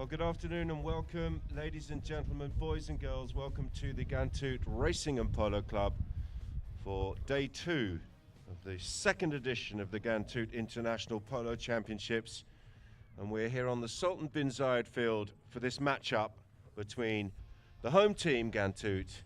Well, good afternoon and welcome, ladies and gentlemen, boys and girls. Welcome to the Ghantoot Racing and Polo Club for day 2 of the second edition of the Ghantoot International Polo Championships. And we're here on the Sultan bin Zayed field for this matchup between the home team, Ghantoot,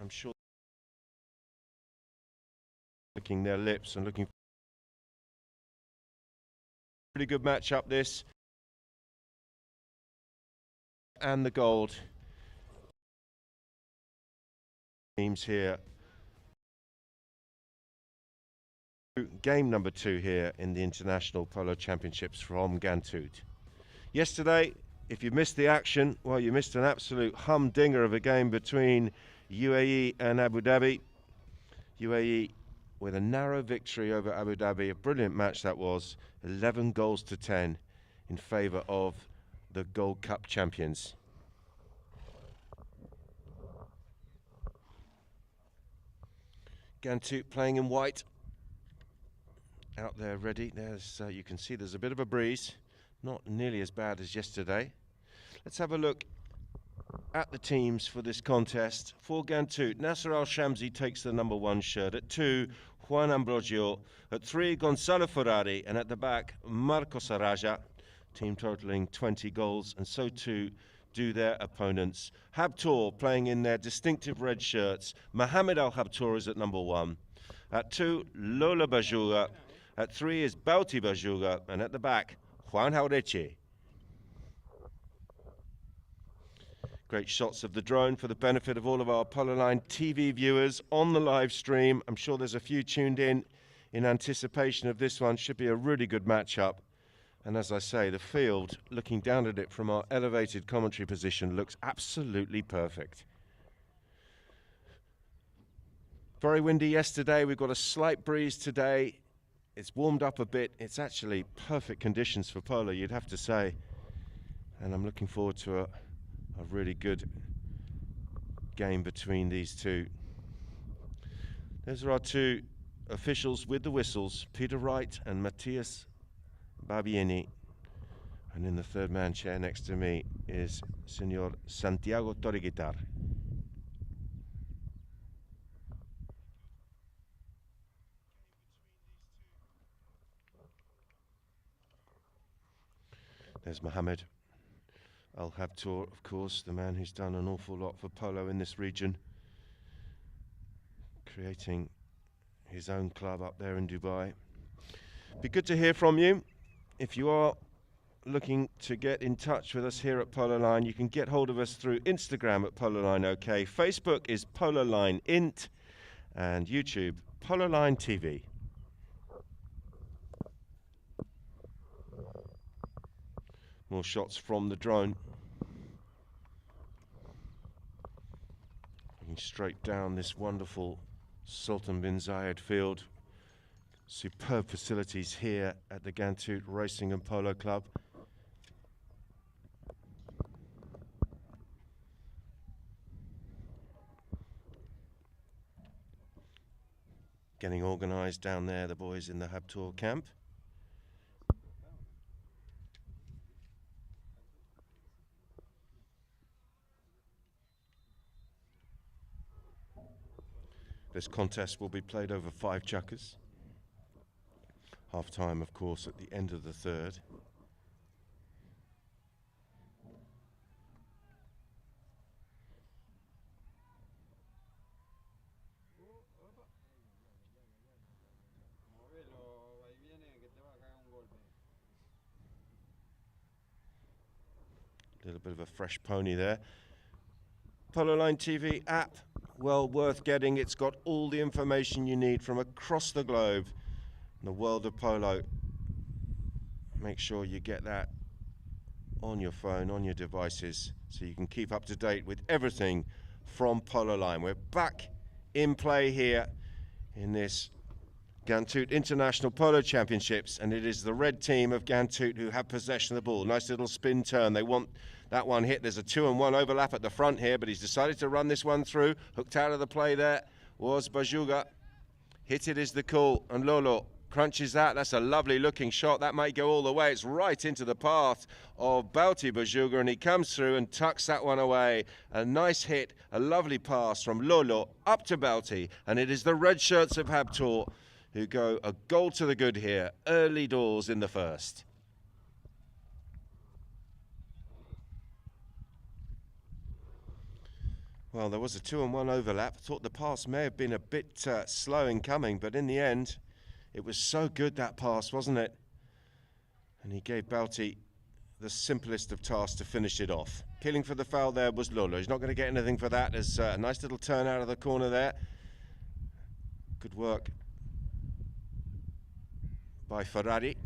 I'm sure, licking their lips and looking. Pretty good matchup this. And the gold teams here. Game number 2 here in the International Polo Championships from Ghantoot. Yesterday, if you missed the action, well, you missed an absolute humdinger of a game between UAE and Abu Dhabi. UAE with a narrow victory over Abu Dhabi, a brilliant match that was, 11 goals to 10 in favour of the Gold Cup champions. Ghantoot playing in white, out there ready. There's you can see there's a bit of a breeze, not nearly as bad as yesterday. Let's have a look at the teams for this contest. For Ghantoot, Nasser Al-Shamsi takes the number 1 shirt. At 2, Juan Ambrogio. At 3, Gonzalo Ferrari. And at the back, Marco Saraja. Team totaling 20 goals, and so too do their opponents. Habtoor playing in their distinctive red shirts. Mohamed Al-Habtoor is at number 1. At 2, Lola Bajuga. At 3 is Bauti Bajuga. And at the back, Juan Jaureche. Great shots of the drone for the benefit of all of our Polo Line TV viewers on the live stream. I'm sure there's a few tuned in anticipation of this one. Should be a really good matchup. And as I say, the field, looking down at it from our elevated commentary position, looks absolutely perfect. Very windy yesterday. We've got a slight breeze today. It's warmed up a bit. It's actually perfect conditions for polo, you'd have to say. And I'm looking forward to a really good game between these two. Those are our two officials with the whistles, Peter Wright and Matthias Babieni. And in the third man chair next to me is Senor Santiago Torreguitar. There's Mohamed Al-Habtoor, of course, the man who's done an awful lot for polo in this region, creating his own club up there in Dubai. Be good to hear from you. If you are looking to get in touch with us here at Polo Line, you can get hold of us through Instagram at Polo Line OK, Facebook is Polo Line Int, and YouTube Polo Line TV. More shots from the drone. Looking straight down this wonderful Sultan bin Zayed field. Superb facilities here at the Ghantoot Racing and Polo Club. Getting organised down there, the boys in the Habtoor camp. This contest will be played over 5 chukkers. Half time, of course, at the end of the third. A little bit of a fresh pony there. Polo Line TV app, well worth getting. It's got all the information you need from across the globe in the world of polo. Make sure you get that on your phone, on your devices, so you can keep up to date with everything from Polo Line. We're back in play here in this Ghantoot International Polo Championships, and it is the red team of Ghantoot who have possession of the ball. Nice little spin turn. They want that one hit. There's a 2-on-1 overlap at the front here, but he's decided to run this one through. Hooked out of the play there was Bajuga. Hit it is the call, and Lolo crunches that. That's a lovely looking shot. That might go all the way. It's right into the path of Bauti Bajuga, and he comes through and tucks that one away. A nice hit, a lovely pass from Lolo up to Bauti, and it is the red shirts of Habtoor who go a goal to the good here, early doors in the first. Well, there was a 2-on-1 overlap. Thought the pass may have been a bit slow in coming, but in the end, it was so good, that pass, wasn't it? And he gave Bauti the simplest of tasks to finish it off. Appealing for the foul there was Lolo. He's not going to get anything for that. There's a nice little turn out of the corner there. Good work by Ferrari.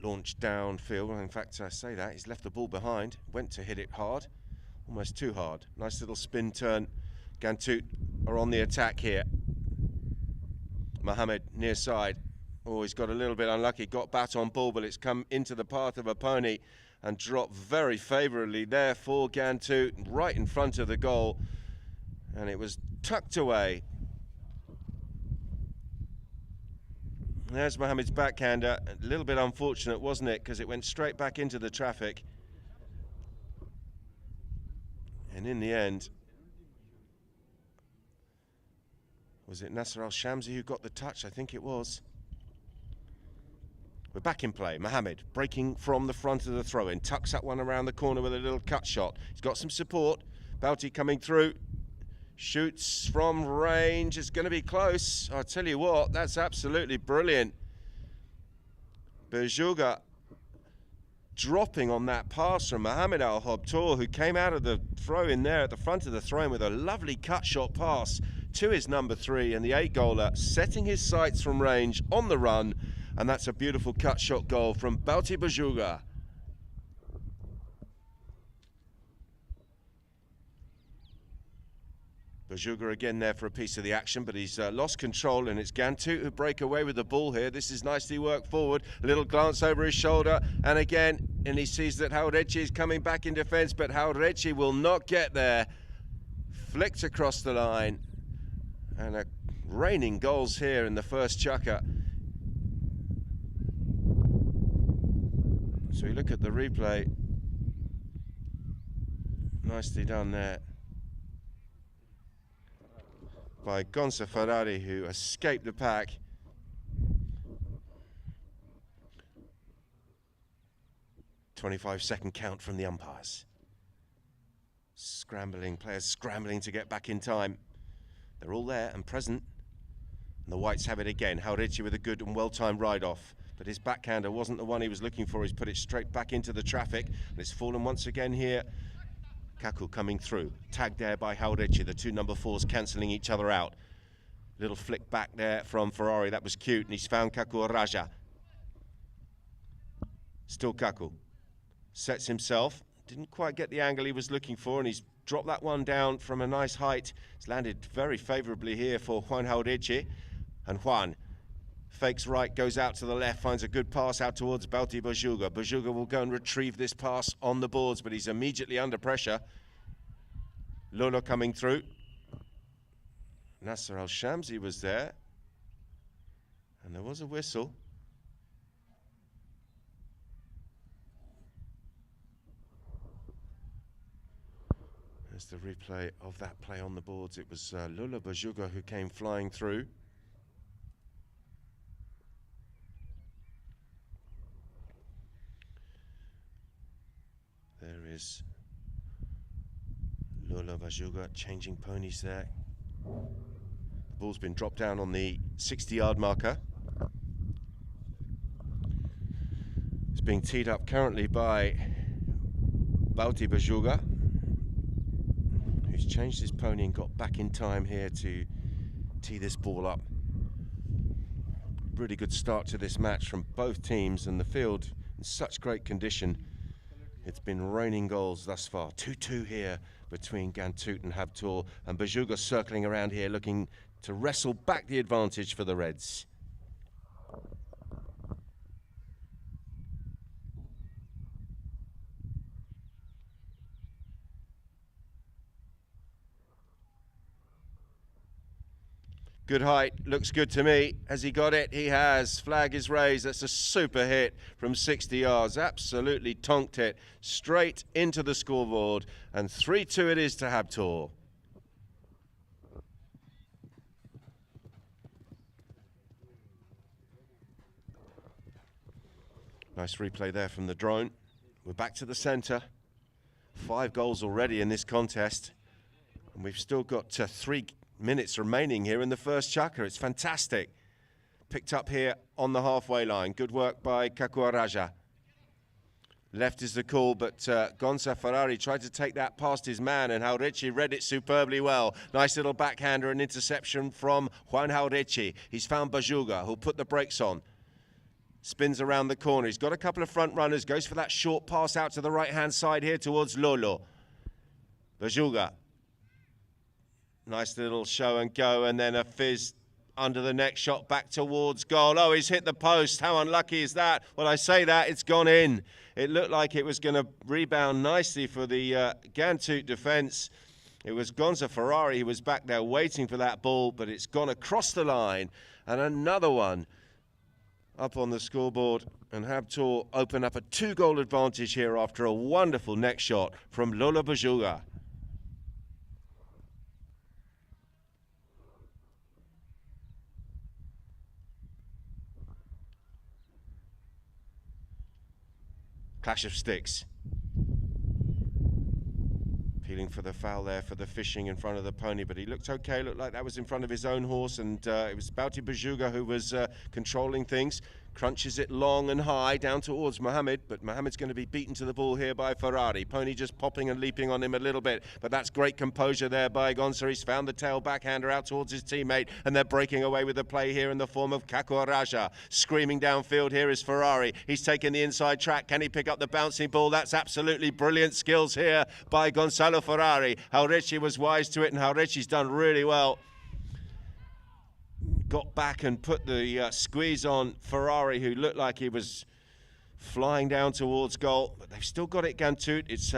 Launched downfield. In fact, I say that, he's left the ball behind. Went to hit it hard. Almost too hard. Nice little spin turn. Ghantoot are on the attack here. Mohammed near side. Oh, he's got a little bit unlucky. Got bat on ball, but it's come into the path of a pony and dropped very favourably there for Ghantoot, right in front of the goal. And it was tucked away. There's Mohammed's backhander. A little bit unfortunate, wasn't it? Because it went straight back into the traffic. And in the end, was it Nasser Al-Shamsi who got the touch? I think it was. We're back in play. Mohammed breaking from the front of the throw-in. Tucks that one around the corner with a little cut shot. He's got some support. Bauti coming through. Shoots from range. It's going to be close. I'll tell you what, that's absolutely brilliant. Bajuga dropping on that pass from Mohammed Al-Habtoor, who came out of the throw-in there at the front of the throw-in with a lovely cut shot pass to his number 3, and the 8-goaler setting his sights from range on the run, and that's a beautiful cut shot goal from Bauti Bajuga. Bajuga again there for a piece of the action, but he's lost control, and it's Ghantoot who break away with the ball here. This is nicely worked forward. A little glance over his shoulder, and again, and he sees that Haurechi is coming back in defence, but Haurechi will not get there. Flicked across the line, and raining goals here in the first chukker. So we look at the replay. Nicely done there by Gonza Ferrari, who escaped the pack. "25-second count from the umpires. Scrambling, players scrambling to get back in time. They're all there and present. And the Whites have it again. Haurechi with a good and well-timed ride-off. But his backhander wasn't the one he was looking for. He's put it straight back into the traffic. And it's fallen once again here. Kaku coming through, tagged there by Haurechi, the two number 4s cancelling each other out. Little flick back there from Ferrari, that was cute, and he's found Kaku Raja. Still Kaku, sets himself, didn't quite get the angle he was looking for, and he's dropped that one down from a nice height. It's landed very favourably here for Juan Haurechi, and Juan fakes right, goes out to the left, finds a good pass out towards Bauti Bajuga. Bajuga will go and retrieve this pass on the boards, but he's immediately under pressure. Lolo coming through. Nasser Al-Shamsi was there. And there was a whistle. There's the replay of that play on the boards. It was Lolo Bajuga who came flying through. There is Lolo Bajuga changing ponies there. The ball's been dropped down on the 60-yard marker. It's being teed up currently by Bauti Bajuga, who's changed his pony and got back in time here to tee this ball up. Really good start to this match from both teams, and the field in such great condition. It's been raining goals thus far. 2-2 here between Ghantoot and Habtoor, and Bajuga circling around here looking to wrestle back the advantage for the Reds. Good height, looks good to me. Has he got it? He has. Flag is raised. That's a super hit from 60 yards. Absolutely tonked it straight into the scoreboard. And 3-2 it is to Habtoor. Nice replay there from the drone. We're back to the centre. 5 goals already in this contest. And we've still got 3 minutes remaining here in the first chukka. It's fantastic. Picked up here on the halfway line. Good work by Kakuaraja. Left is the call, but Gonza Ferrari tried to take that past his man, and Jauretche read it superbly well. Nice little backhander and interception from Juan Jauretche. He's found Bajuga, who'll put the brakes on. Spins around the corner. He's got a couple of front runners. Goes for that short pass out to the right-hand side here towards Lolo. Bajuga. Nice little show and go, and then a fizz under the neck shot back towards goal. Oh, he's hit the post. How unlucky is that? Well, I say that, it's gone in. It looked like it was going to rebound nicely for the Ghantoot defence. It was Gonza Ferrari who was back there waiting for that ball, but it's gone across the line. And another one up on the scoreboard, and Habtoor open up a 2-goal advantage here after a wonderful neck shot from Lola Bajuga. Clash of sticks. Appealing for the foul there for the fishing in front of the pony, but he looked okay. Looked like that was in front of his own horse, and it was Bauti Bajuga who was controlling things. Crunches it long and high down towards Mohammed, but Mohammed's going to be beaten to the ball here by Ferrari. Pony just popping and leaping on him a little bit, but that's great composure there by Gonza. He's found the tail backhander out towards his teammate, and they're breaking away with the play here in the form of Kakuaraja. Screaming downfield here is Ferrari. He's taking the inside track. Can he pick up the bouncing ball? That's absolutely brilliant skills here by Gonzalo Ferrari. Jauretche was wise to it, and Jauretche's done really well. Got back and put the squeeze on Ferrari, who looked like he was flying down towards goal. But they've still got it, Ghantoot. It's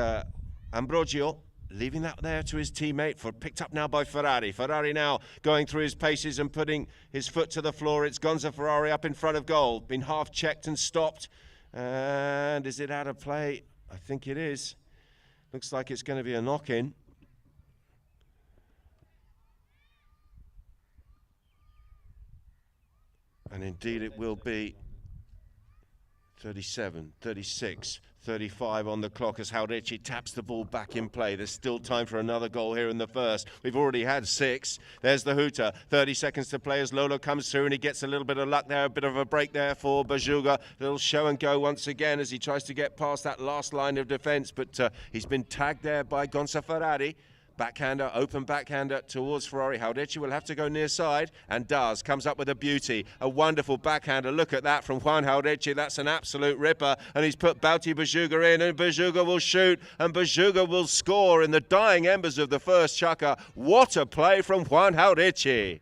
Ambrogio leaving that there to his teammate, picked up now by Ferrari. Ferrari now going through his paces and putting his foot to the floor. It's Gonza Ferrari up in front of goal. Been half checked and stopped. And is it out of play? I think it is. Looks like it's going to be a knock-in. And indeed it will be. 37, 36, 35 on the clock as Jauretche taps the ball back in play. There's still time for another goal here in the first. We've already had 6. There's the hooter. 30 seconds to play as Lolo comes through, and he gets a little bit of luck there, a bit of a break there for Bajuga. Little show and go once again as he tries to get past that last line of defence, but he's been tagged there by Gonza Ferrari. Backhander, open backhander towards Ferrari. Jauretche will have to go near side, and does. Comes up with a beauty. A wonderful backhander. Look at that from Juan Jauretche. That's an absolute ripper. And he's put Bauti Bajuga in, and Bajuga will shoot, and Bajuga will score in the dying embers of the first chukka. What a play from Juan Jauretche.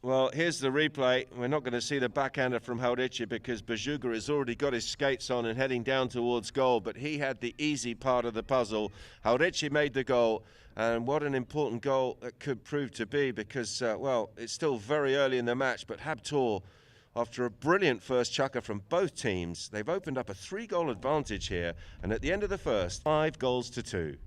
Well, here's the replay. We're not going to see the backhander from Jauretche because Bajuga has already got his skates on and heading down towards goal, but he had the easy part of the puzzle. Jauretche made the goal, and what an important goal that could prove to be because, well, it's still very early in the match, but Habtoor, after a brilliant first chukka from both teams, they've opened up a 3-goal advantage here, and at the end of the first, 5 goals to 2.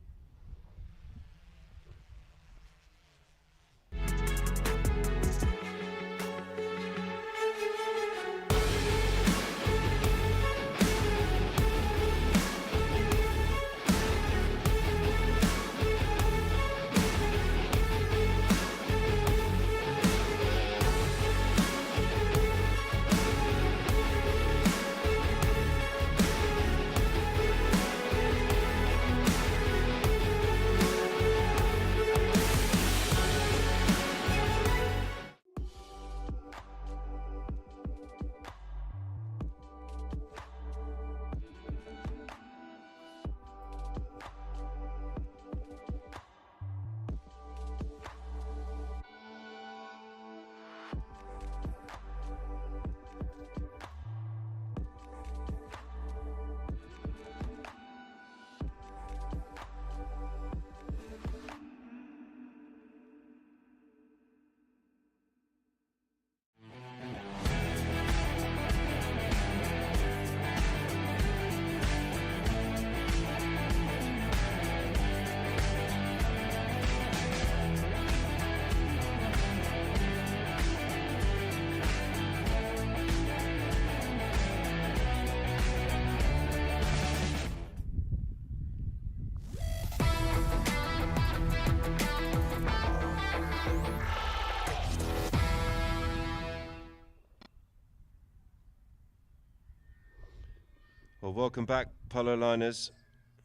Well, welcome back, Polo liners.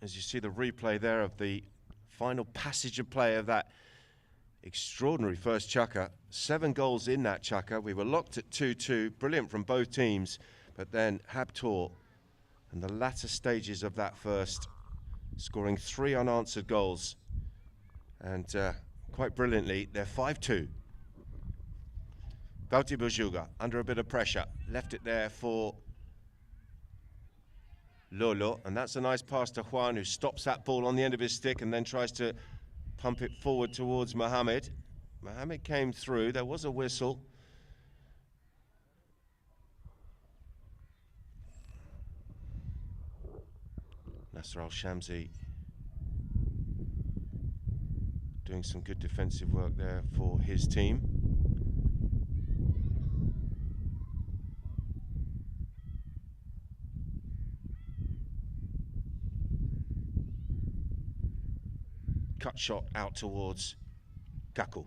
As you see the replay there of the final passage of play of that extraordinary first chukker. 7 goals in that chukker. We were locked at 2-2. Brilliant from both teams. But then Habtoor in the latter stages of that first, scoring 3 unanswered goals. And quite brilliantly, they're 5-2. Bauti Bujuga under a bit of pressure. Left it there for Lolo, and that's a nice pass to Juan, who stops that ball on the end of his stick and then tries to pump it forward towards Mohamed. Mohamed came through, there was a whistle. Nasser Al-Shamsi doing some good defensive work there for his team. Cut shot out towards Kaku.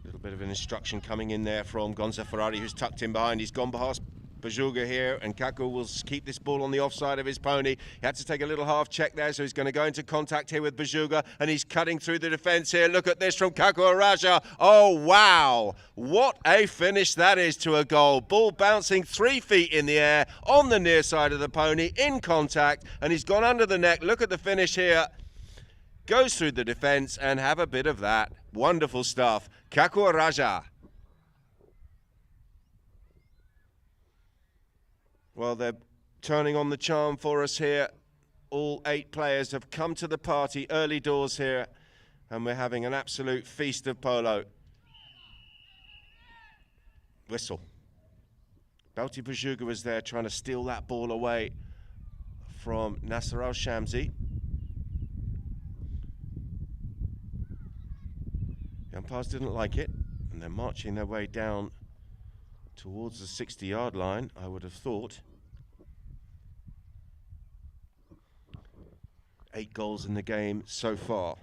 Little bit of an instruction coming in there from Gonza Ferrari, who's tucked in behind. He's gone past Bujuga here, and Kaku will keep this ball on the offside of his pony. He had to take a little half check there, so he's going to go into contact here with Bujuga, and he's cutting through the defence here. Look at this from Kaku Raja. Oh, wow. What a finish that is to a goal. Ball bouncing 3 feet in the air on the near side of the pony, in contact, and he's gone under the neck. Look at the finish here. Goes through the defence, and have a bit of that. Wonderful stuff. Kaku Raja. Well, they're turning on the charm for us here. All 8 players have come to the party early doors here, and we're having an absolute feast of polo. Whistle. Bauti Bujuga was there trying to steal that ball away from Nasser Al-Shamsi. The umpires didn't like it, and they're marching their way down towards the 60-yard line, I would have thought. 8 goals in the game so far.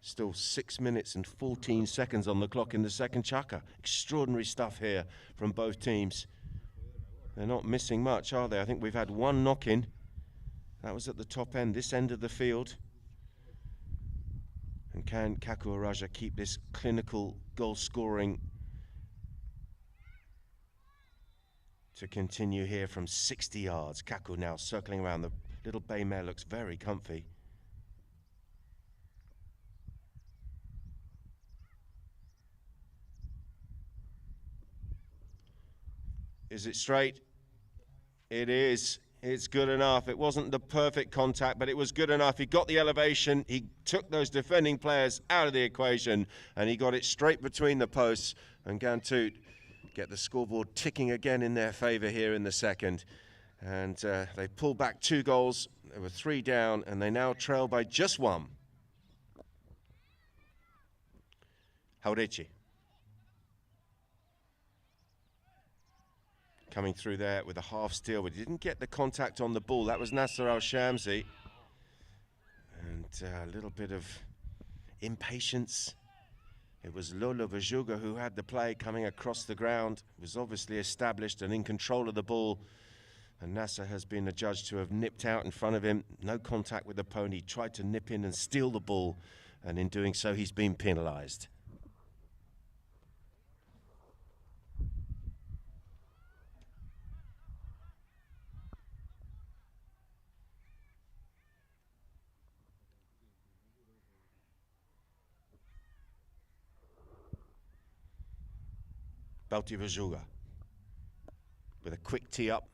Still 6 minutes and 14 seconds on the clock in the second chukker. Extraordinary stuff here from both teams. They're not missing much, are they? I think we've had 1 knock-in. That was at the top end, this end of the field. And can Kaku Raja keep this clinical goal scoring to continue here from 60 yards? Kaku now circling around. The little bay mare looks very comfy. Is it straight? It is. It's good enough. It wasn't the perfect contact, but it was good enough. He got the elevation. He took those defending players out of the equation, and he got it straight between the posts. And Ghantoot get the scoreboard ticking again in their favour here in the second. And they pull back 2 goals. There were 3 down, and they now trail by just 1. Haurechi. Coming through there with a half steal, but he didn't get the contact on the ball. That was Nasser Al-Shamsi. And a little bit of impatience. It was Lolo Bujuga who had the play coming across the ground. Was obviously established and in control of the ball. And Nasser has been adjudged to have nipped out in front of him. No contact with the pony. Tried to nip in and steal the ball. And in doing so, he's been penalised. Bauti Bujuga with a quick tee up.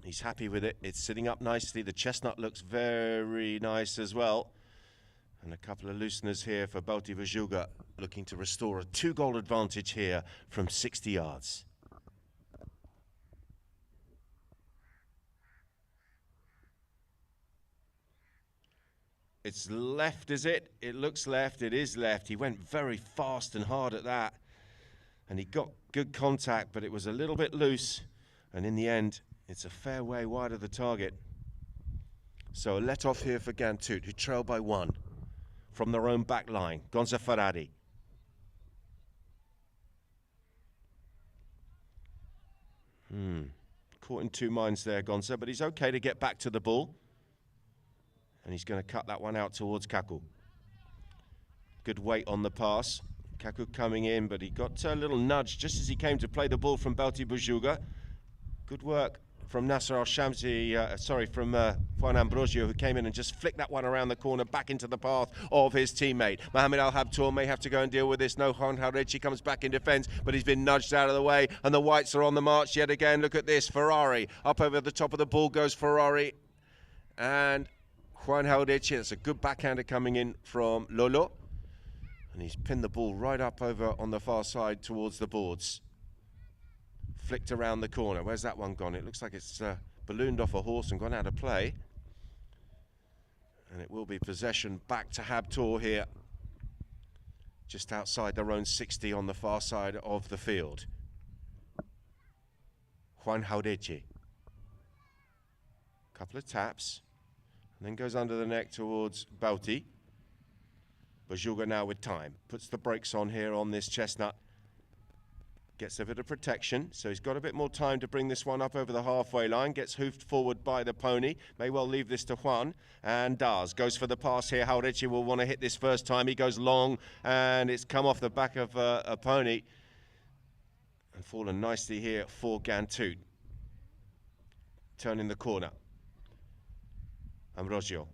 He's happy with it. It's sitting up nicely. The chestnut looks very nice as well. And a couple of looseners here for Bauti Bujuga, looking to restore a 2-goal advantage here from 60 yards. It's left, is it? It looks left. It is left. He went very fast and hard at that. And he got good contact, but it was a little bit loose. And in the end, it's a fair way wide of the target. So a let-off here for Ghantoot, who trail by 1 from their own back line. Gonza Ferrari. Caught in two minds there, Gonza, but he's okay to get back to the ball. And he's going to cut that one out towards Kaku. Good weight on the pass. Kaku coming in, but he got a little nudge just as he came to play the ball from Belti Bujuga. Good work from Nasser Al-Shamsi, from Juan Ambrosio, who came in and just flicked that one around the corner back into the path of his teammate. Mohamed Al-Habtoor may have to go and deal with this. No, Juan Haurechi comes back in defence, but he's been nudged out of the way, and the Whites are on the march yet again. Look at this, Ferrari. Up over the top of the ball goes Ferrari. And Juan Haurechi, that's a good backhander coming in from Lolo. And he's pinned the ball right up over on the far side towards the boards. Flicked around the corner. Where's that one gone? It looks like it's ballooned off a horse and gone out of play. And it will be possession back to Habtoor here. Just outside their own 60 on the far side of the field. Juan Haurechi. Couple of taps. And then goes under the neck towards Bauti. Bujuga now with time. Puts the brakes on here on this chestnut. Gets a bit of protection, so he's got a bit more time to bring this one up over the halfway line. Gets hoofed forward by the pony. May well leave this to Juan, and does. Goes for the pass here. Haurechi will want to hit this first time. He goes long, and it's come off the back of a pony. And fallen nicely here for Ghantoot. Turning the corner. Ambrosio.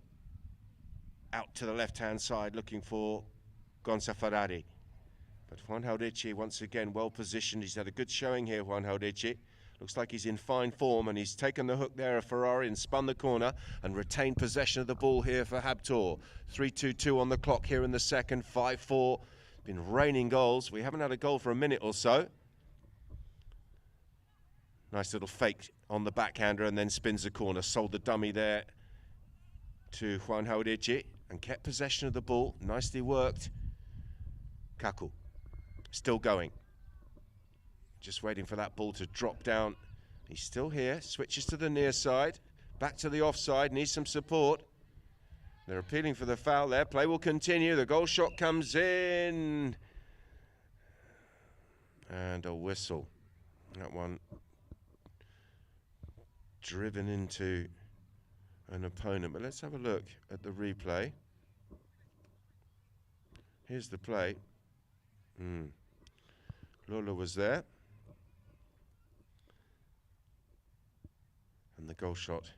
Out to the left-hand side, looking for Gonza Ferrari. But Juan Haurechi, once again, well positioned. He's had a good showing here, Juan Haurechi. Looks like he's in fine form, and he's taken the hook there of Ferrari and spun the corner and retained possession of the ball here for Habtoor. 3-2-2 on the clock here in the second, 5-4. Been raining goals. We haven't had a goal for a minute or so. Nice little fake on the backhander and then spins the corner. Sold the dummy there to Juan Haurechi and kept possession of the ball. Nicely worked. Kaku. Still going. Just waiting for that ball to drop down. He's still here. Switches to the near side. Back to the offside. Needs some support. They're appealing for the foul there. Play will continue. The goal shot comes in. And a whistle. That one driven into an opponent. But let's have a look at the replay. Here's the play. Lola was there. And the goal shot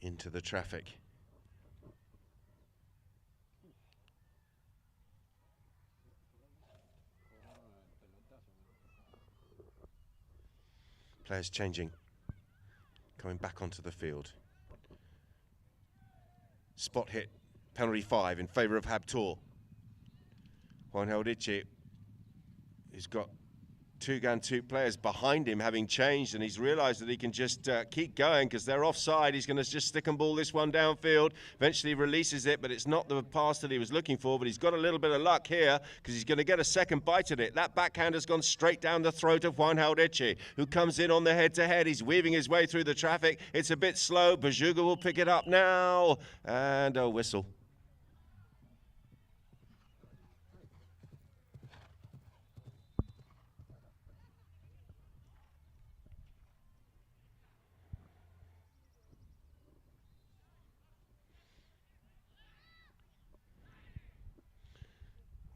into the traffic. Players changing. Coming back onto the field. Spot hit. Penalty 5 in favour of Habtoor. Juan Haurechi, he's got two Ghantoot players behind him having changed, and he's realised that he can just keep going because they're offside. He's going to just stick and ball this one downfield. Eventually releases it, but it's not the pass that he was looking for, but he's got a little bit of luck here because he's going to get a second bite at it. That backhand has gone straight down the throat of Juan Haurechi, who comes in on the head-to-head. He's weaving his way through the traffic. It's a bit slow. Bujuga will pick it up now, and a whistle.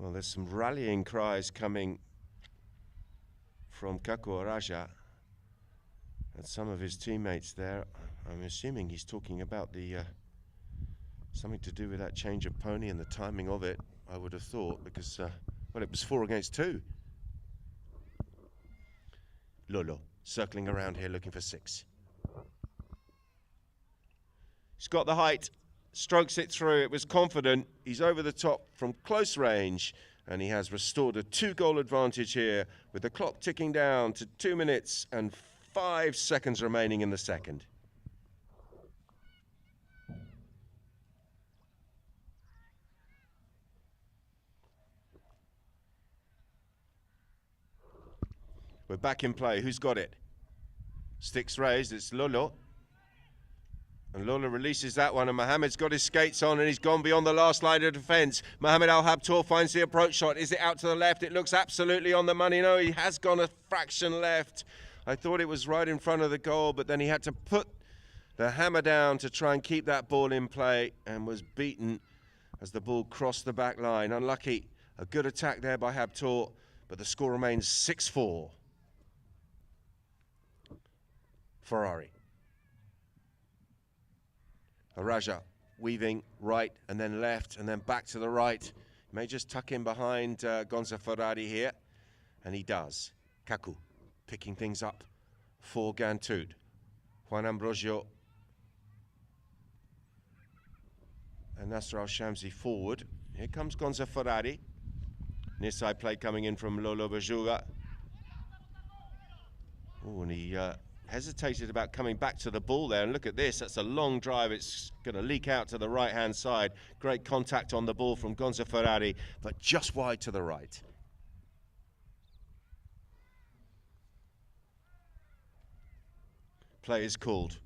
Well, there's some rallying cries coming from Kaku Araja and some of his teammates there. I'm assuming he's talking about the something to do with that change of pony and the timing of it, I would have thought, because, well, it was 4 against 2. Lolo circling around here looking for 6. He's got the height. Strokes it through. It was confident. He's over the top from close range, and he has restored a 2-goal advantage here with the clock ticking down to 2 minutes and 5 seconds remaining in the second. We're back in play. Who's got it? Sticks raised. It's Lolo. And Lola releases that one, and Mohamed's got his skates on, and he's gone beyond the last line of defence. Mohamed Al-Habtoor finds the approach shot. Is it out to the left? It looks absolutely on the money. No, he has gone a fraction left. I thought it was right in front of the goal, but then he had to put the hammer down to try and keep that ball in play and was beaten as the ball crossed the back line. Unlucky. A good attack there by Habtoor, but the score remains 6-4. Ferrari. Araja weaving right and then left and then back to the right. May just tuck in behind Gonza Ferrari here, and he does. Kaku picking things up for Ghantoot. Juan Ambrosio and Nasser Al-Shamsi forward. Here comes Gonza Ferrari. Near side play coming in from Lolo Bajuga. Oh, and he hesitated about coming back to the ball there. And look at this, that's a long drive. It's going to leak out to the right-hand side. Great contact on the ball from Gonza Ferrari, but just wide to the right. Play is called.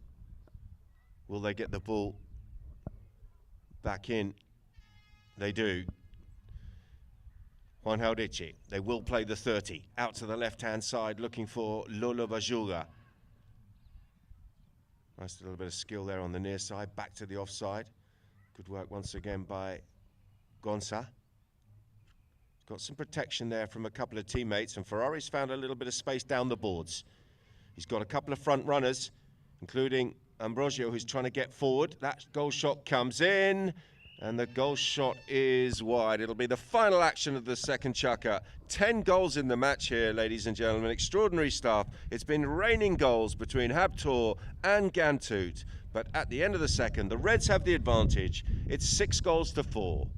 Will they get the ball back in? They do. Juan Haudici, they will play the 30. Out to the left-hand side, looking for Lolo Bajuga. Nice little bit of skill there on the near side, back to the offside. Good work once again by Gonza. Got some protection there from a couple of teammates, and Ferrari's found a little bit of space down the boards. He's got a couple of front runners, including Ambrosio, who's trying to get forward. That goal shot comes in, and the goal shot is wide. It'll be the final action of the second chukka. 10 goals in the match here, ladies and gentlemen. Extraordinary stuff. It's been raining goals between Habtoor and Ghantoot. But at the end of the second, the Reds have the advantage. It's 6-4.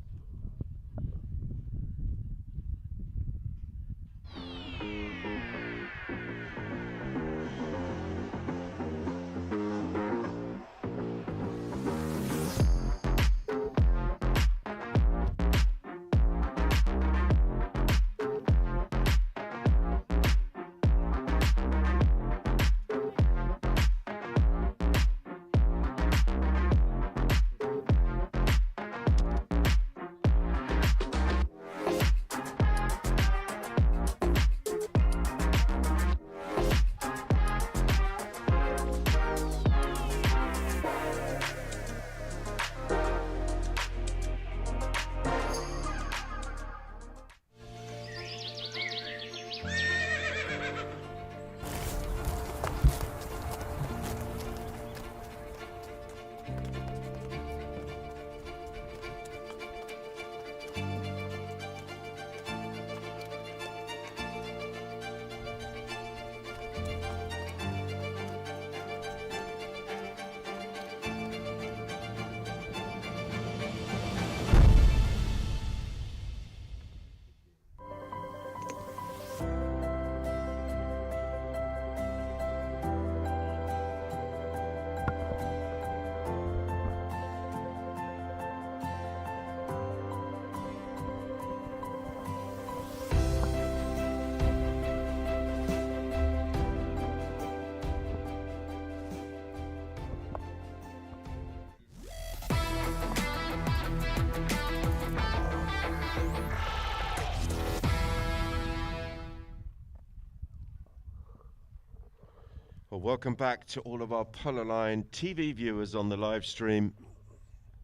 Well, welcome back to all of our Polo Line TV viewers on the live stream.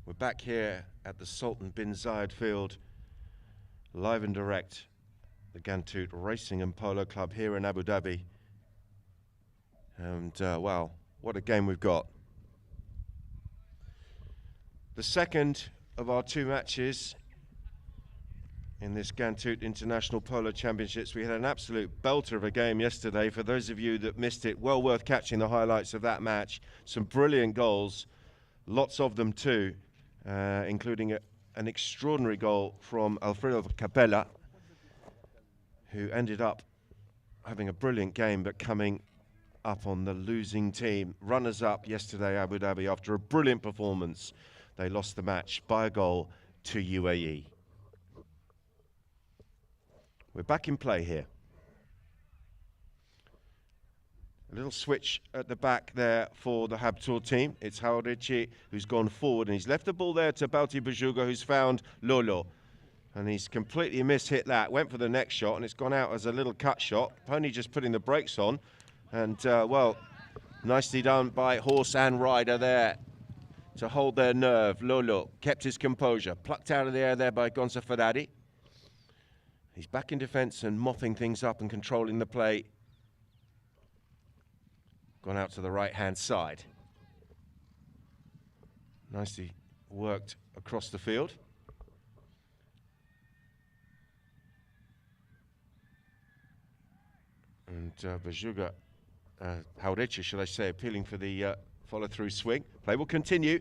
We're back here at the Sultan bin Zayed field, live and direct, the Ghantoot Racing and Polo Club here in Abu Dhabi. And wow, what a game we've got. The second of our two matches in this Ghantoot International Polo Championships. We had an absolute belter of a game yesterday. For those of you that missed it, well worth catching the highlights of that match. Some brilliant goals, lots of them too, including an extraordinary goal from Alfredo Capella, who ended up having a brilliant game but coming up on the losing team. Runners-up yesterday, Abu Dhabi, after a brilliant performance. They lost the match by a goal to UAE. We're back in play here. A little switch at the back there for the Habtoor team. It's Haudici who's gone forward, and he's left the ball there to Balti Bajuga, who's found Lolo. And he's completely mishit that. Went for the next shot, and it's gone out as a little cut shot. Pony just putting the brakes on. And, well, nicely done by horse and rider there to hold their nerve. Lolo kept his composure, plucked out of the air there by Gonza Ferrari. He's back in defence and mopping things up and controlling the play. Gone out to the right-hand side. Nicely worked across the field. And Bajuga, Haureche, should I say, appealing for the follow-through swing. Play will continue.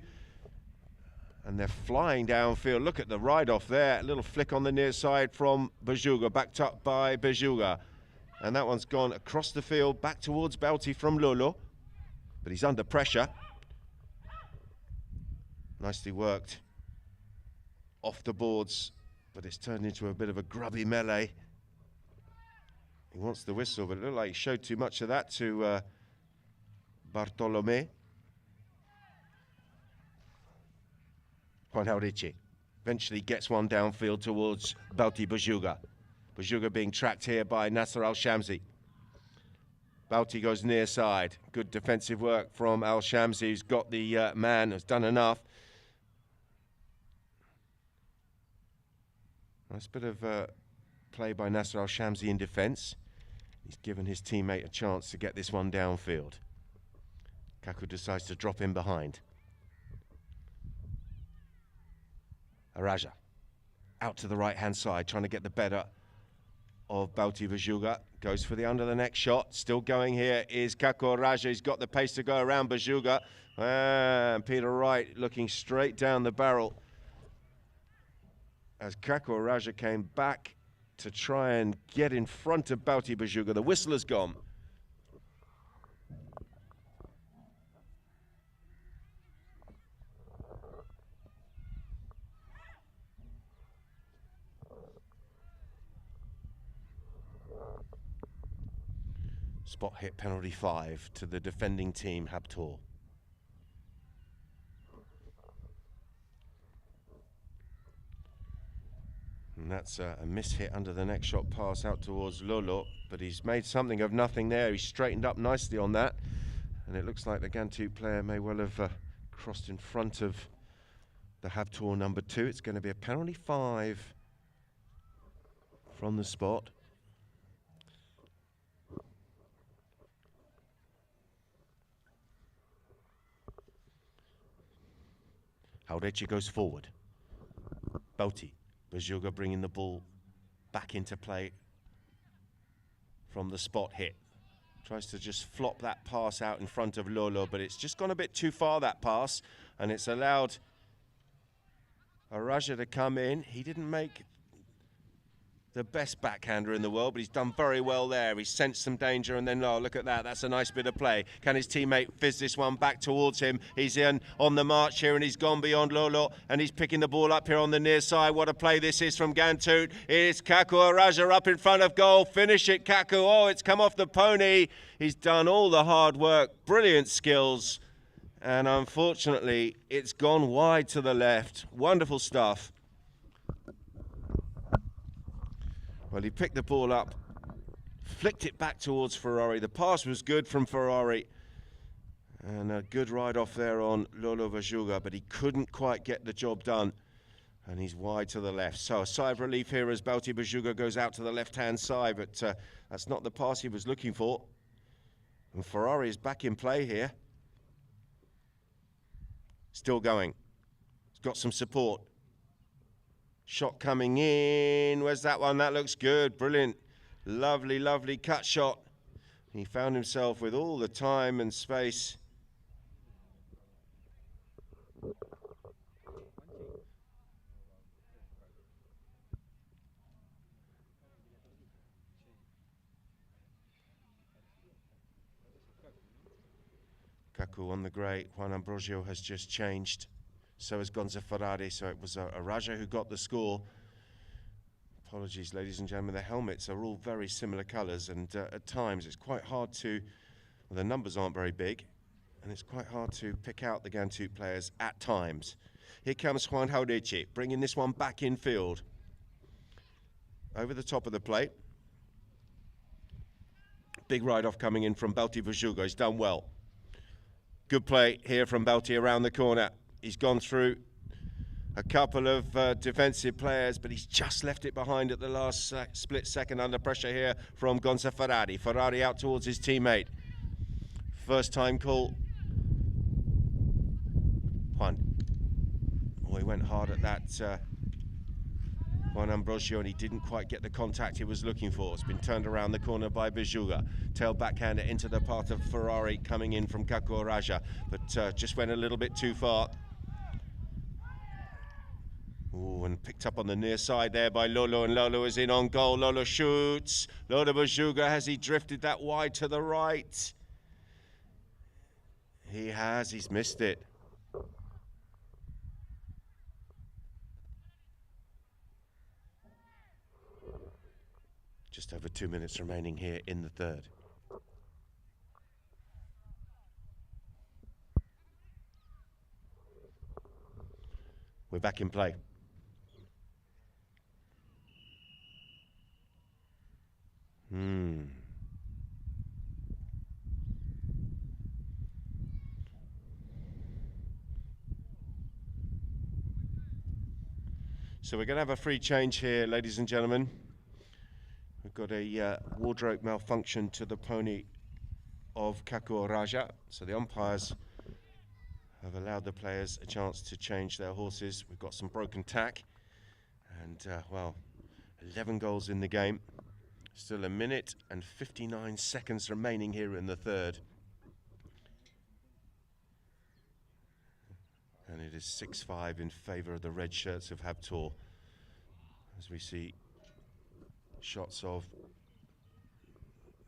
And they're flying downfield. Look at the ride-off there. A little flick on the near side from Bajuga, backed up by Bajuga. And that one's gone across the field, back towards Belty from Lolo. But he's under pressure. Nicely worked off the boards, but it's turned into a bit of a grubby melee. He wants the whistle, but it looked like he showed too much of that to Bartolomé. Juan Haureche eventually gets one downfield towards Belty Bajuga. Bajuga being tracked here by Nasser Al-Shamsi. Belty goes near side. Good defensive work from Al-Shamsi, who's got the man, has done enough. Nice bit of play by Nasser Al-Shamsi in defence. He's given his teammate a chance to get this one downfield. Kaku decides to drop in behind. Araja out to the right-hand side, trying to get the better of Belty Bajuga. Goes for the under-the-neck shot. Still going here is Kaku Araja. He's got the pace to go around Bajuga. And Peter Wright looking straight down the barrel as Kaku Araja came back to try and get in front of Belty Bajuga. The whistle has gone. Spot hit penalty 5 to the defending team, Habtoor. And that's a miss-hit under the neck shot pass out towards Lolo, but he's made something of nothing there. He's straightened up nicely on that, and it looks like the Ghantoot player may well have crossed in front of the Habtoor number 2. It's going to be a penalty 5 from the spot. Haureche goes forward. Belty Bajuga bringing the ball back into play from the spot hit. Tries to just flop that pass out in front of Lolo, but it's just gone a bit too far, that pass, and it's allowed Araja to come in. He didn't make the best backhander in the world, but he's done very well there. He sensed some danger, and then, oh, look at that. That's a nice bit of play. Can his teammate fizz this one back towards him? He's on the march here, and he's gone beyond Lolo, and he's picking the ball up here on the near side. What a play this is from Ghantoot. It's Kaku Araja up in front of goal. Finish it, Kaku. Oh, it's come off the pony. He's done all the hard work. Brilliant skills. And unfortunately, it's gone wide to the left. Wonderful stuff. Well, he picked the ball up, flicked it back towards Ferrari. The pass was good from Ferrari. And a good ride off there on Lolo Bajuga, but he couldn't quite get the job done. And he's wide to the left. So a sigh of relief here as Belty Bajuga goes out to the left-hand side, but that's not the pass he was looking for. And Ferrari is back in play here. Still going. He's got some support. Shot coming in. Where's that one? That looks good. Brilliant. Lovely, lovely cut shot. He found himself with all the time and space. Kaku on the grey. Juan Ambrosio has just changed. So has Gonza Ferrari, so it was Araja who got the score. Apologies, ladies and gentlemen, the helmets are all very similar colours, and at times it's quite hard to, well, the numbers aren't very big, and it's quite hard to pick out the Ghantoot players at times. Here comes Juan Haureche, bringing this one back in field. Over the top of the plate. Big ride-off coming in from Balti Vajuga. He's done well. Good play here from Balti around the corner. He's gone through a couple of defensive players, but he's just left it behind at the last split second under pressure here from Gonza Ferrari. Ferrari out towards his teammate. First time call. Juan. Oh, he went hard at that. Juan Ambrosio, and he didn't quite get the contact he was looking for. It's been turned around the corner by Vajuga. Tail backhander into the path of Ferrari coming in from Kako Raja, but just went a little bit too far. Ooh, and picked up on the near side there by Lolo, and Lolo is in on goal. Lolo shoots. Lolo Vajuga, has he drifted that wide to the right? He has, he's missed it. Just over 2 minutes remaining here in the third. We're back in play. So we're going to have a free change here, ladies and gentlemen. We've got a wardrobe malfunction to the pony of Kako Raja. So the umpires have allowed the players a chance to change their horses. We've got some broken tack. And, well, 11 goals in the game. Still 1 minute and 59 seconds remaining here in the third. And it is 6-5 in favour of the red shirts of Habtoor. As we see shots of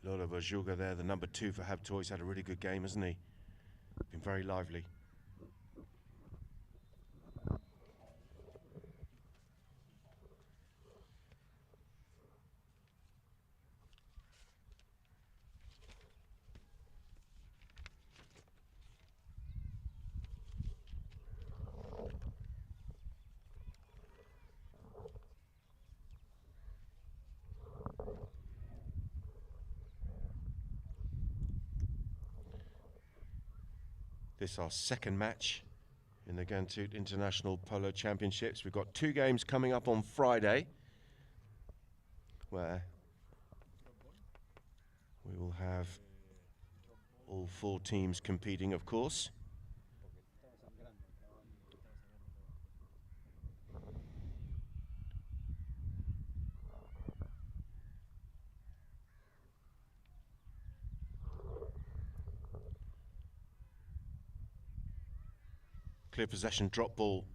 Lolo Vajuga there, the number 2 for Habtoor. He's had a really good game, hasn't he? Been very lively. This is our second match in the Ghantoot International Polo Championships. We've got 2 games coming up on Friday, where we will have all 4 teams competing, of course. Clear possession drop ball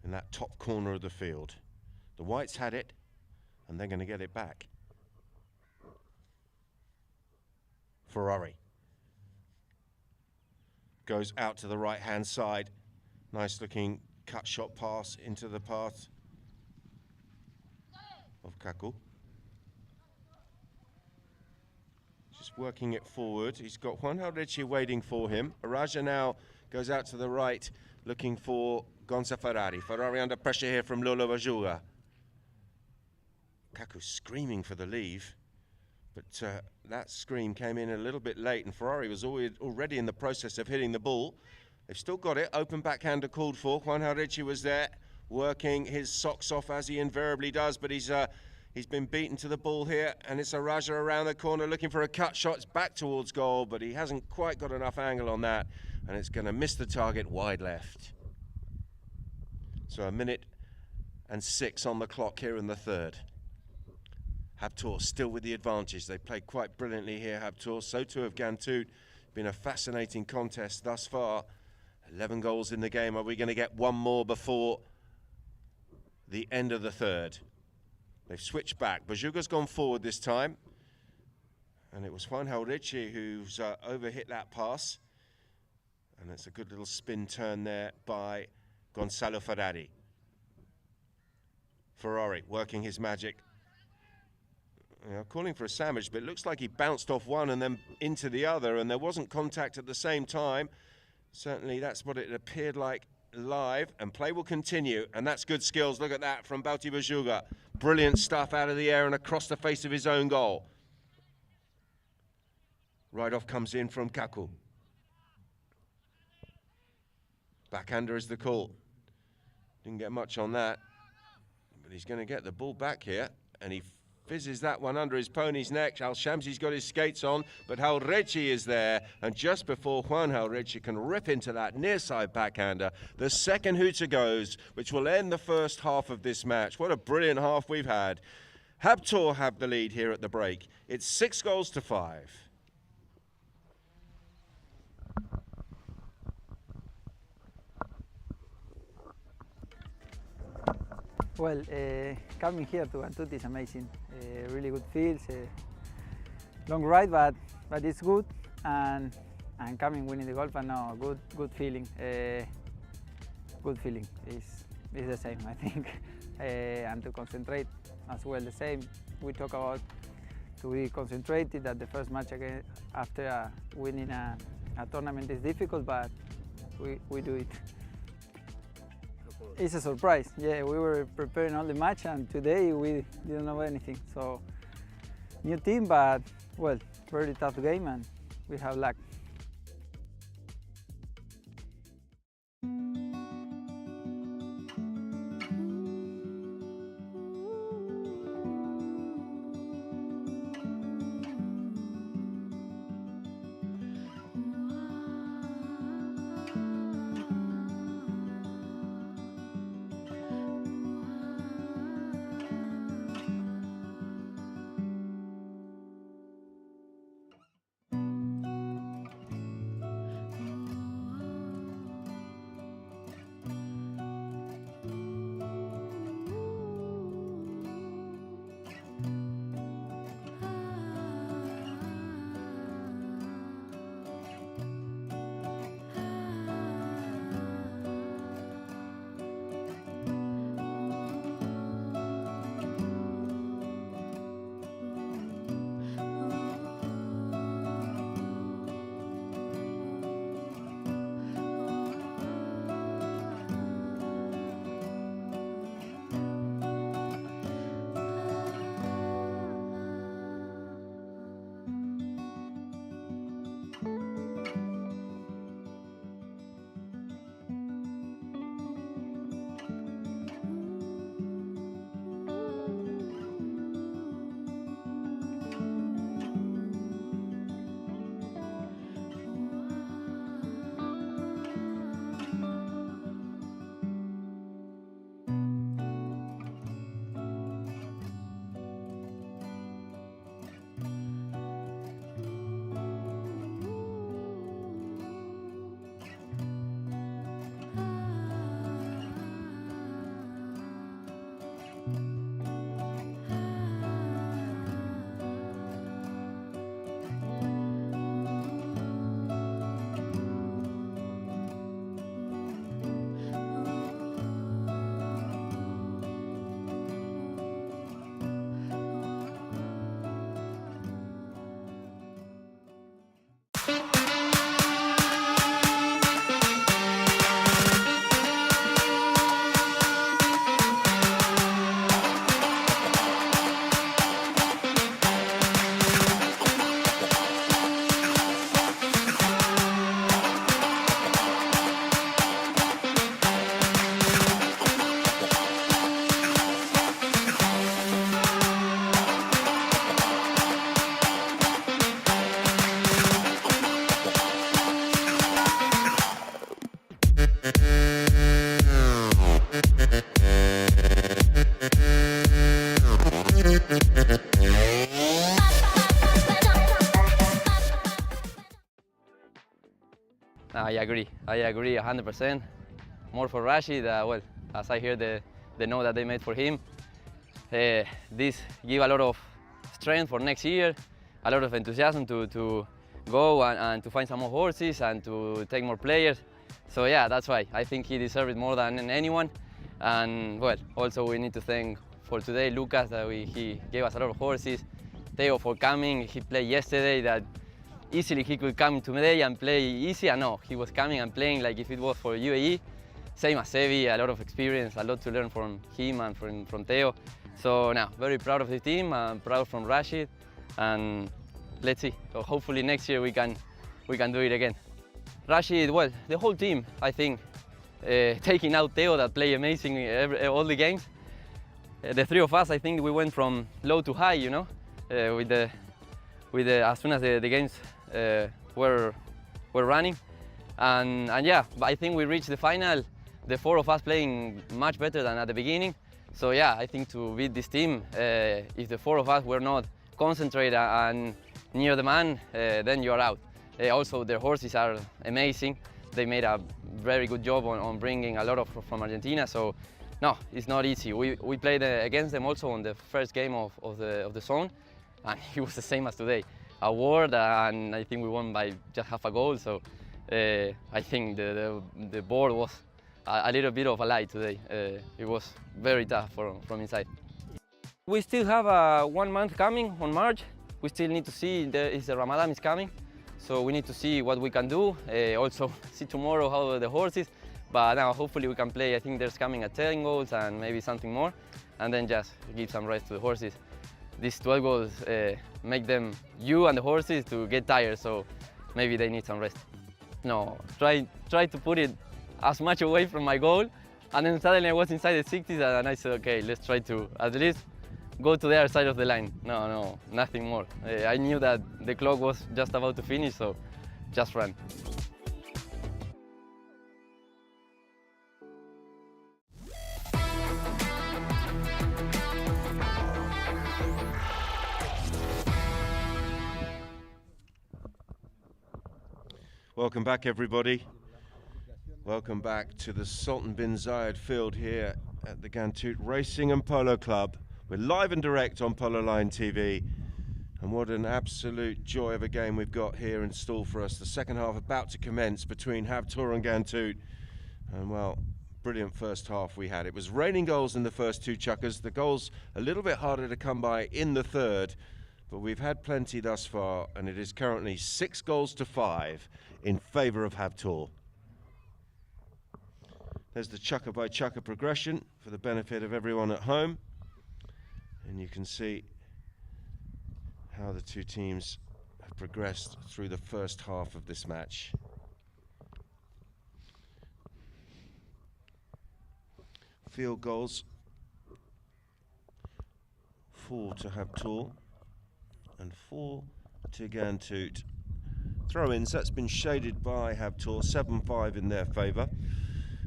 in that top corner of the field. The Whites had it, and they're going to get it back. Ferrari goes out to the right-hand side. Nice looking cut shot pass into the path of Kaku. Just working it forward. He's got Juan Haldechi waiting for him. Araja now goes out to the right, looking for Gonza Ferrari. Ferrari under pressure here from Lolo Vajuga. Kaku screaming for the leave, but that scream came in a little bit late, and Ferrari was already in the process of hitting the ball. They've still got it. Open backhander called for. Juan Haldechi was there, working his socks off as he invariably does, but he's been beaten to the ball here, and it's Araja around the corner looking for a cut shot. It's back towards goal, but he hasn't quite got enough angle on that, and it's going to miss the target wide left. So 1 minute and 6 on the clock here in the third. Habtoor still with the advantage. They played quite brilliantly here, Habtoor. So too have Ghantoot. Been a fascinating contest thus far. 11 goals in the game. Are we going to get one more before the end of the third? They've switched back. Vajuga's gone forward this time. And it was Juan Haldechi who's overhit that pass. And it's a good little spin turn there by Gonzalo Ferrari. Ferrari working his magic. Calling for a sandwich, but it looks like he bounced off one and then into the other, and there wasn't contact at the same time. Certainly that's what it appeared like live, and play will continue, and that's good skills. Look at that from Balti Vajuga. Brilliant stuff out of the air and across the face of his own goal. Right off comes in from Kaku. Backhander is the call. Didn't get much on that, but he's going to get the ball back here, and he fizzes that one under his pony's neck. Al-Shamsi's got his skates on, but Halrechi is there, and just before Juan Halrechi can rip into that near side backhander, the second hooter goes, which will end the first half of this match. What a brilliant half we've had. Habtoor have the lead here at the break. It's 6-5. Well, coming here to Ghantoot is amazing. Really good fields, long ride, but it's good. And coming, winning the golf, and no, good feeling. Good feeling. It's the same, I think. And to concentrate as well, the same. We talk about to be concentrated. At the first match again after winning a tournament is difficult, but we do it. It's a surprise. Yeah, we were preparing all the match, and today we didn't know anything. So new team, but well, very tough game, and we have luck. I agree 100%. More for Rashid, well, as I hear the note that they made for him, this give a lot of strength for next year, a lot of enthusiasm to go and to find some more horses and to take more players. So yeah, that's why I think he deserves it more than anyone. And well, also we need to thank for today Lucas that he gave us a lot of horses. Theo for coming. He played yesterday that easily he could come today and play easy, and no, he was coming and playing like if it was for UAE. Same as Sevi, a lot of experience, a lot to learn from him and from Theo. So now, very proud of the team, and proud from Rashid, and let's see. So hopefully next year we can do it again. Rashid, well, the whole team, I think, taking out Theo that play amazing all the games. The three of us, I think we went from low to high, you know, with the as soon as the games were running, and yeah, but I think we reached the final. The four of us playing much better than at the beginning. So yeah, I think to beat this team, if the four of us were not concentrated and near the man, then you are out. Also, their horses are amazing. They made a very good job on bringing a lot from Argentina. So no, it's not easy. We played against them also on the first game of the zone, and it was the same as today. A word, and I think we won by just half a goal. So I think the board was a little bit of a lie today. It was very tough from inside. We still have 1 month coming on March. We still need to see if the Ramadan is coming. So we need to see what we can do. Also see tomorrow how the horse is. But now hopefully we can play. I think there's coming at 10 goals and maybe something more. And then just give some rest to the horses. These 12 goals make them, you and the horses, to get tired. So maybe they need some rest. No, try to put it as much away from my goal, and then suddenly I was inside the 60s and I said, okay, let's try to at least go to the other side of the line. No, nothing more. I knew that the clock was just about to finish, so just run. Welcome back, everybody. Welcome back to the Sultan bin Zayed field here at the Ghantoot Racing and Polo Club. We're live and direct on Polo Line TV. And what an absolute joy of a game we've got here in store for us. The second half about to commence between Habtoor and Ghantoot. And well, brilliant first half we had. It was raining goals in the first two chukkers. The goals a little bit harder to come by in the third. But we've had plenty thus far, and it is currently 6 goals to 5 in favour of Habtoor. There's the chukker by chukker progression for the benefit of everyone at home. And you can see how the two teams have progressed through the first half of this match. Field goals, 4 to Habtoor and 4 to Ghantoot. Throw-ins, that's been shaded by Habtoor, 7-5 in their favour.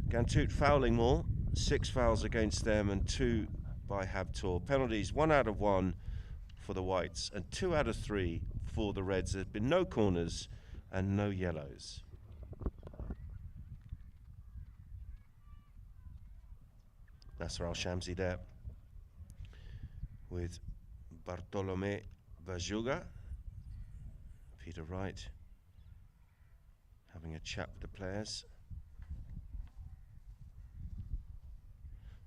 Ghantoot fouling more, 6 fouls against them and 2 by Habtoor. Penalties, 1 out of 1 for the Whites and 2 out of 3 for the Reds. There's been no corners and no yellows. Nasser Al-Shamsi there with Bartolome Vajuga. Peter Wright having a chat with the players.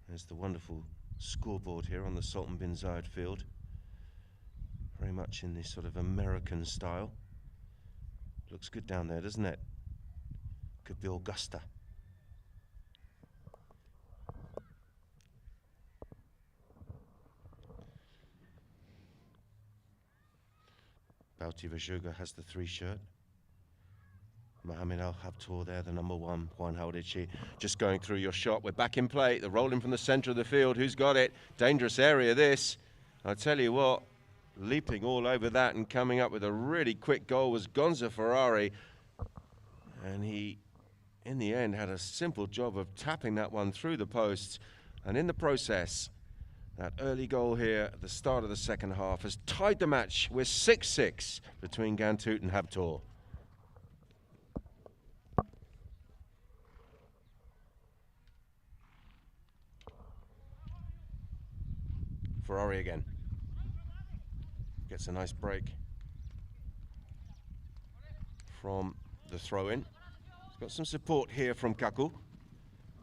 There's the wonderful scoreboard here on the Sultan bin Zayed field. Very much in this sort of American style. Looks good down there, doesn't it? Could be Augusta. Bauti Vajuga has the 3 shirt. Mohamed Al Habtoor there, the number 1, Juan Haudici. Just going through your shot. We're back in play. They're rolling from the centre of the field. Who's got it? Dangerous area this. I tell you what, leaping all over that and coming up with a really quick goal was Gonza Ferrari. And he, in the end, had a simple job of tapping that one through the posts. And in the process, that early goal here at the start of the second half has tied the match with 6-6 between Ghantoot and Habtoor. Ferrari again. Gets a nice break from the throw-in. He's got some support here from Kaku.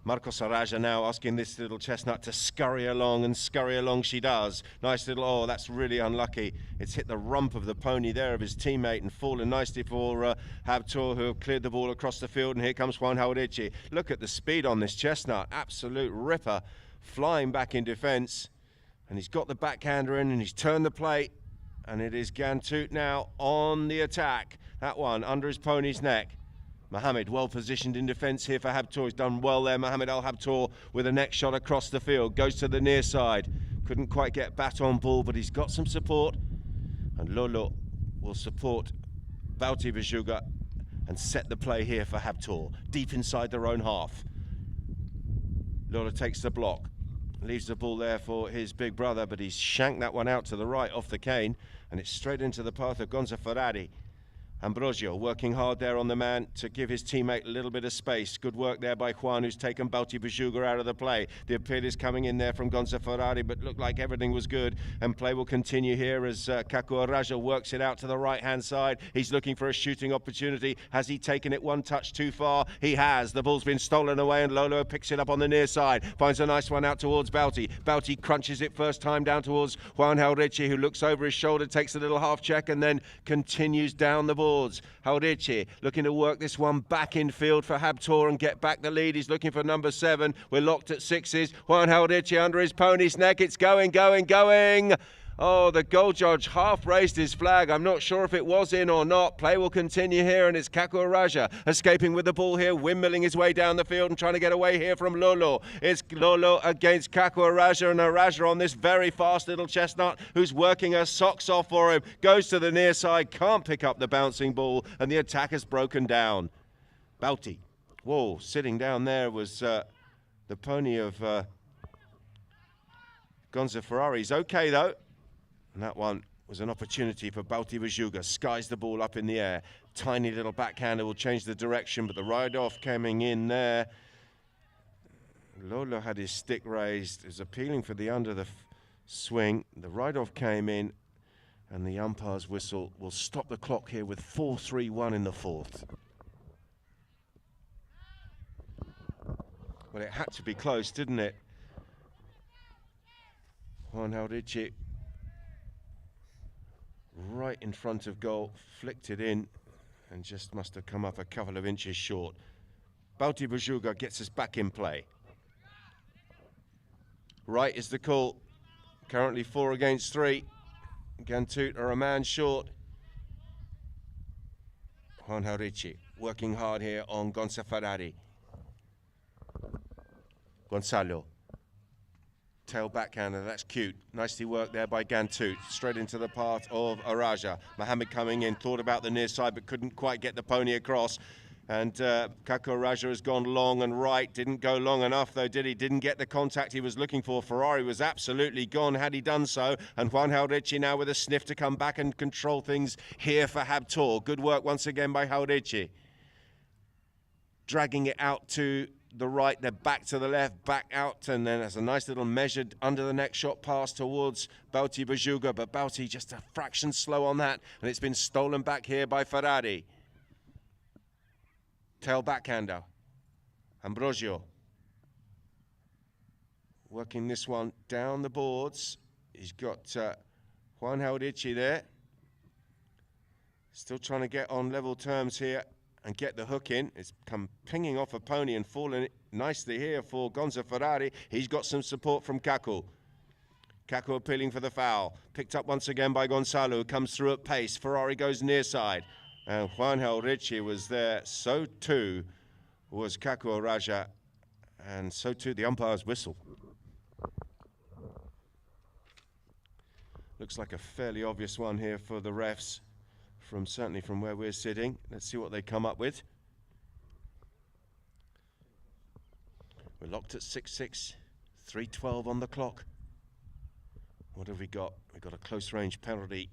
Marco Saraja now asking this little chestnut to scurry along, and scurry along she does. Nice little, oh, that's really unlucky. It's hit the rump of the pony there of his teammate and fallen nicely for Habtoor, who have cleared the ball across the field, and here comes Juan Haudici. Look at the speed on this chestnut, absolute ripper, flying back in defence. And he's got the backhander in and he's turned the plate. And it is Ghantoot now on the attack. That one under his pony's neck. Mohammed well positioned in defence here for Habtoor. He's done well there. Mohammed Al Habtoor with a neck shot across the field. Goes to the near side. Couldn't quite get bat on ball, but he's got some support. And Lolo will support Bauti Bajuga and set the play here for Habtoor. Deep inside their own half. Lolo takes the block. Leaves the ball there for his big brother, but he's shanked that one out to the right off the cane, and it's straight into the path of Gonza Ferrari. Ambrosio working hard there on the man to give his teammate a little bit of space. Good work there by Juan, who's taken Bauti Bajuga out of the play. The appeal is coming in there from Gonza Ferrari, but looked like everything was good, and play will continue here as Kaku Araja works it out to the right-hand side. He's looking for a shooting opportunity. Has he taken it one touch too far? He has. The ball's been stolen away, and Lolo picks it up on the near side. Finds a nice one out towards Bauti. Bauti crunches it first time down towards Juan Jauretche, who looks over his shoulder, takes a little half check, and then continues down the ball. Jauretche looking to work this one back in field for Habtoor and get back the lead. He's looking for number 7. We're locked at 6s. Juan Jauretche under his pony's neck. It's going. Oh, the goal judge half raised his flag. I'm not sure if it was in or not. Play will continue here, and it's Kaku Araja escaping with the ball here, windmilling his way down the field and trying to get away here from Lolo. It's Lolo against Kaku Araja, and Araja on this very fast little chestnut who's working her socks off for him. Goes to the near side, can't pick up the bouncing ball, and the attack has broken down. Bauti. Whoa, sitting down there was the pony of Gonza Ferrari. He's okay, though. And that one was an opportunity for Bauti Bajuga. Skies the ball up in the air. Tiny little backhander will change the direction, but the ride-off coming in there. Lolo had his stick raised. It was appealing for the under the swing. The ride-off came in, and the umpire's whistle will stop the clock here with 4-3-1 in the 4th. Well, it had to be close, didn't it? Juan Jauretche right in front of goal, flicked it in, and just must have come up a couple of inches short. Bauti Bajuga gets us back in play. Right is the call. Currently 4 against 3. Ghantoot are a man short. Juan Jauretche working hard here on Gonza Ferrari. Gonzalo. Tail backhander, that's cute. Nicely worked there by Ghantoot. Straight into the path of Araja. Mohammed coming in, thought about the near side, but couldn't quite get the pony across. And Kaku Araja has gone long and right. Didn't go long enough, though, did he? Didn't get the contact he was looking for. Ferrari was absolutely gone had he done so. And Juan Jauretche now with a sniff to come back and control things here for Habtoor. Good work once again by Jauretche. Dragging it out to the right, then back to the left, back out, and then there's a nice little measured under the neck shot pass towards Bauti Bajuga, but Bauti just a fraction slow on that, and it's been stolen back here by Ferrari. Tail backhander, Ambrosio. Working this one down the boards. He's got Juan Jauretche there. Still trying to get on level terms here and get the hook in. It's come pinging off a pony and falling nicely here for Gonza Ferrari. He's got some support from Kaku. Kaku appealing for the foul. Picked up once again by Gonzalo, who comes through at pace. Ferrari goes near side. And Juan Jauretche was there. So too was Kaku Araja. And so too the umpire's whistle. Looks like a fairly obvious one here for the refs. Certainly from where we're sitting. Let's see what they come up with. We're locked at 6-6, 3:12 on the clock. What have we got? We've got a close range penalty.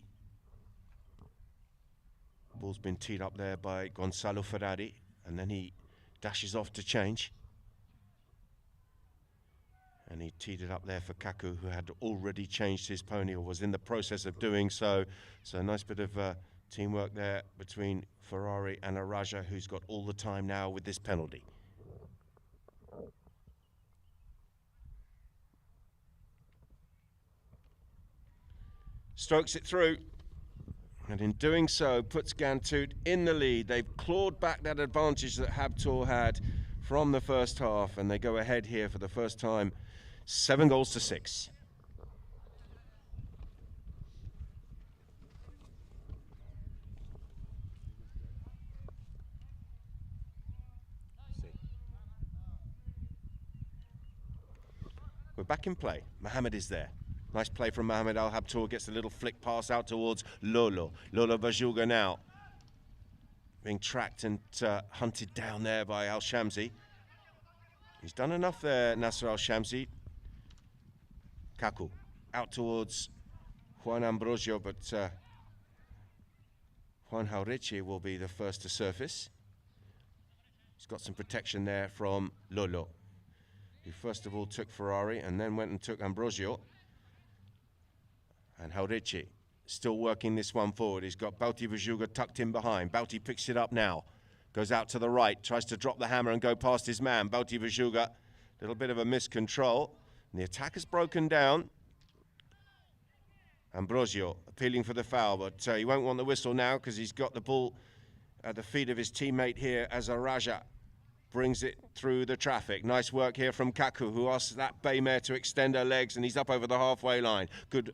Ball's been teed up there by Gonzalo Ferrari, and then he dashes off to change. And he teed it up there for Kaku, who had already changed his pony, or was in the process of doing so. So a nice bit of teamwork there between Ferrari and Araja, who's got all the time now with this penalty. Strokes it through, and in doing so puts Ghantoot in the lead. They've clawed back that advantage that Habtoor had from the first half, and they go ahead here for the first time, 7-6. back in play. Mohamed is there. Nice play from Mohamed Al Habtoor. Gets a little flick pass out towards Lolo. Lolo Bajuga now being tracked and hunted down there by Al Shamsi. He's done enough there, Nasser Al Shamsi. Kaku out towards Juan Ambrosio, but Juan Haurichi will be the first to surface. He's got some protection there from Lolo, who first of all took Ferrari and then went and took Ambrosio. And Haurichi still working this one forward. He's got Bauti Bajuga tucked in behind. Bauti picks it up now. Goes out to the right, tries to drop the hammer and go past his man. Bauti Bajuga, a little bit of a miscontrol. And the attack has broken down. Ambrosio appealing for the foul, but he won't want the whistle now because he's got the ball at the feet of his teammate here as Araja brings it through the traffic. Nice work here from Kaku, who asks that bay mare to extend her legs, and he's up over the halfway line. Good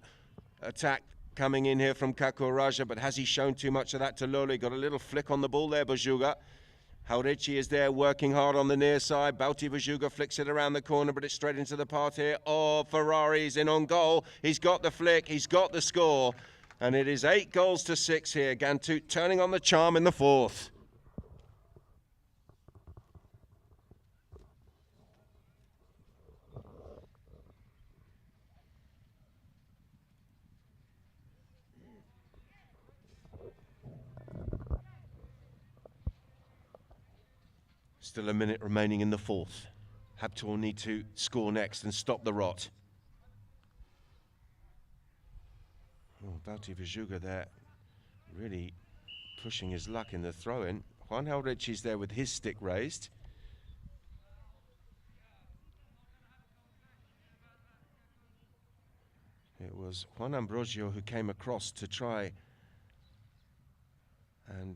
attack coming in here from Kaku Araja, but has he shown too much of that to Lolo? He got a little flick on the ball there, Bajuga. Haurichi is there working hard on the near side. Bauti Bajuga flicks it around the corner, but it's straight into the path here. Oh, Ferrari's in on goal. He's got the flick, he's got the score. And it is 8-6 here. Ghantoot turning on the charm in the fourth. Still a minute remaining in the fourth. Habtoor need to score next and stop the rot. Oh, Bauti Bajuga there really pushing his luck in the throw-in. Juan Haurichi's there with his stick raised. It was Juan Ambrosio who came across to try and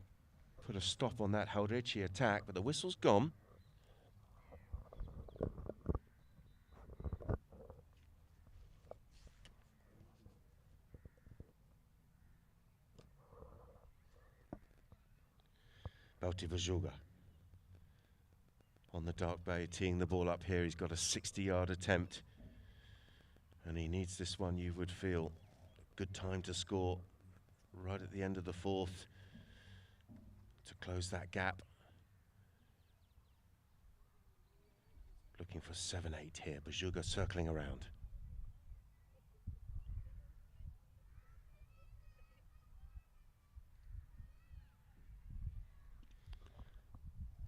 put a stop on that Haurichi attack, but the whistle's gone. Bauti Bajuga on the dark bay, teeing the ball up here. He's got a 60-yard attempt, and he needs this one, you would feel. Good time to score right at the end of the fourth to close that gap. Looking for 7-8 here. Bajuga circling around.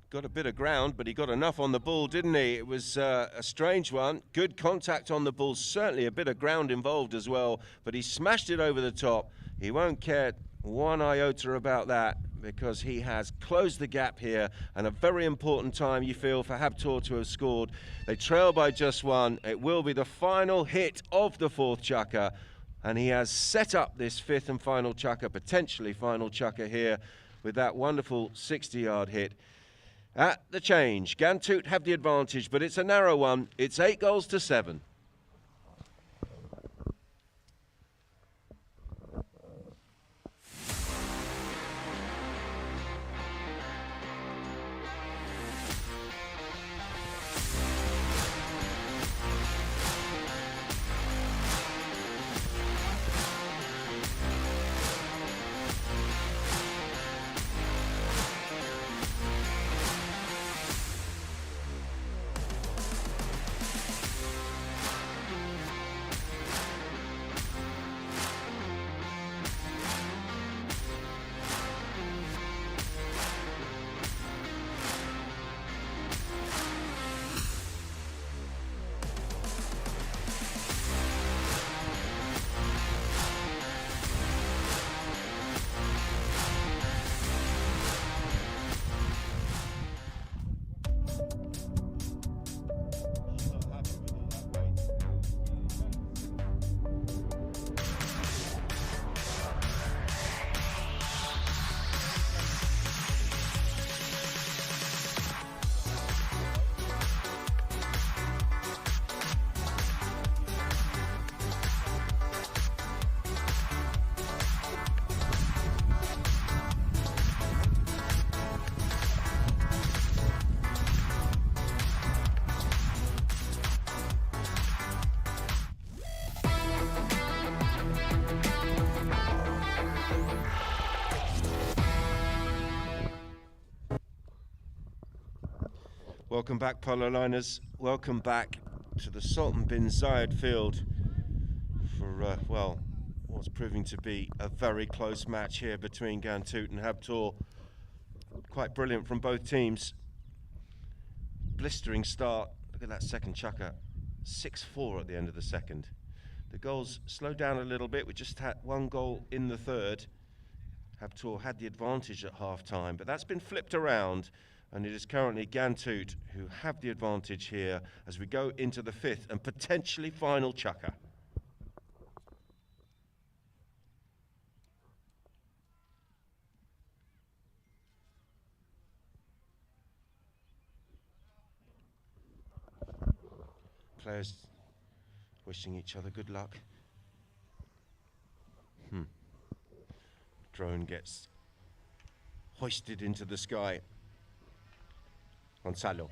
Got a bit of ground, but he got enough on the ball, didn't he? It was a strange one. Good contact on the ball, certainly a bit of ground involved as well, but he smashed it over the top. He won't care one iota about that because he has closed the gap here, and a very important time, you feel, for Habtoor to have scored. They trail by just one. It will be the final hit of the fourth chukker, and he has set up this fifth and final chukker, potentially final chukker here, with that wonderful 60-yard hit. At the change, Ghantoot have the advantage, but it's a narrow one. It's 8-7. Welcome back, Polo Liners. Welcome back to the Sultan bin Zayed field for, well, what's proving to be a very close match here between Ghantoot and Habtoor. Quite brilliant from both teams. Blistering start. Look at that second chukker. 6-4 at the end of the second. The goals slowed down a little bit. We just had one goal in the third. Habtoor had the advantage at half-time, but that's been flipped around, and it is currently Ghantoot who have the advantage here as we go into the fifth and potentially final chukker. Players wishing each other good luck. Drone gets hoisted into the sky. Gonzalo.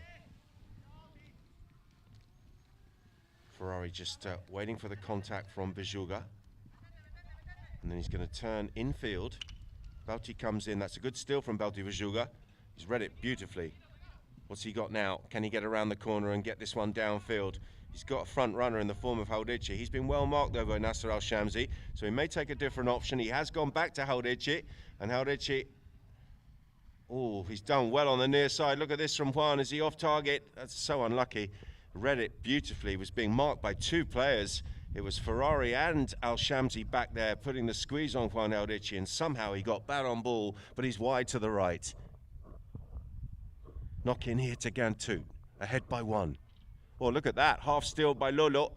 Ferrari just waiting for the contact from Bijuga. And then he's going to turn infield. Bauti comes in. That's a good steal from Bauti Bijuga. He's read it beautifully. What's he got now? Can he get around the corner and get this one downfield? He's got a front runner in the form of Haudici. He's been well marked though by Nasser Al-Shamsi, so he may take a different option. He has gone back to Haudici, and Haudici, oh, he's done well on the near side. Look at this from Juan. Is he off target? That's so unlucky. Read it beautifully. He was being marked by two players. It was Ferrari and Al-Shamsi back there putting the squeeze on Juan Haudici, and somehow he got bad on ball, but he's wide to the right. Knock in here to Ghantoot, ahead by one. Oh, look at that, half steal by Lolo.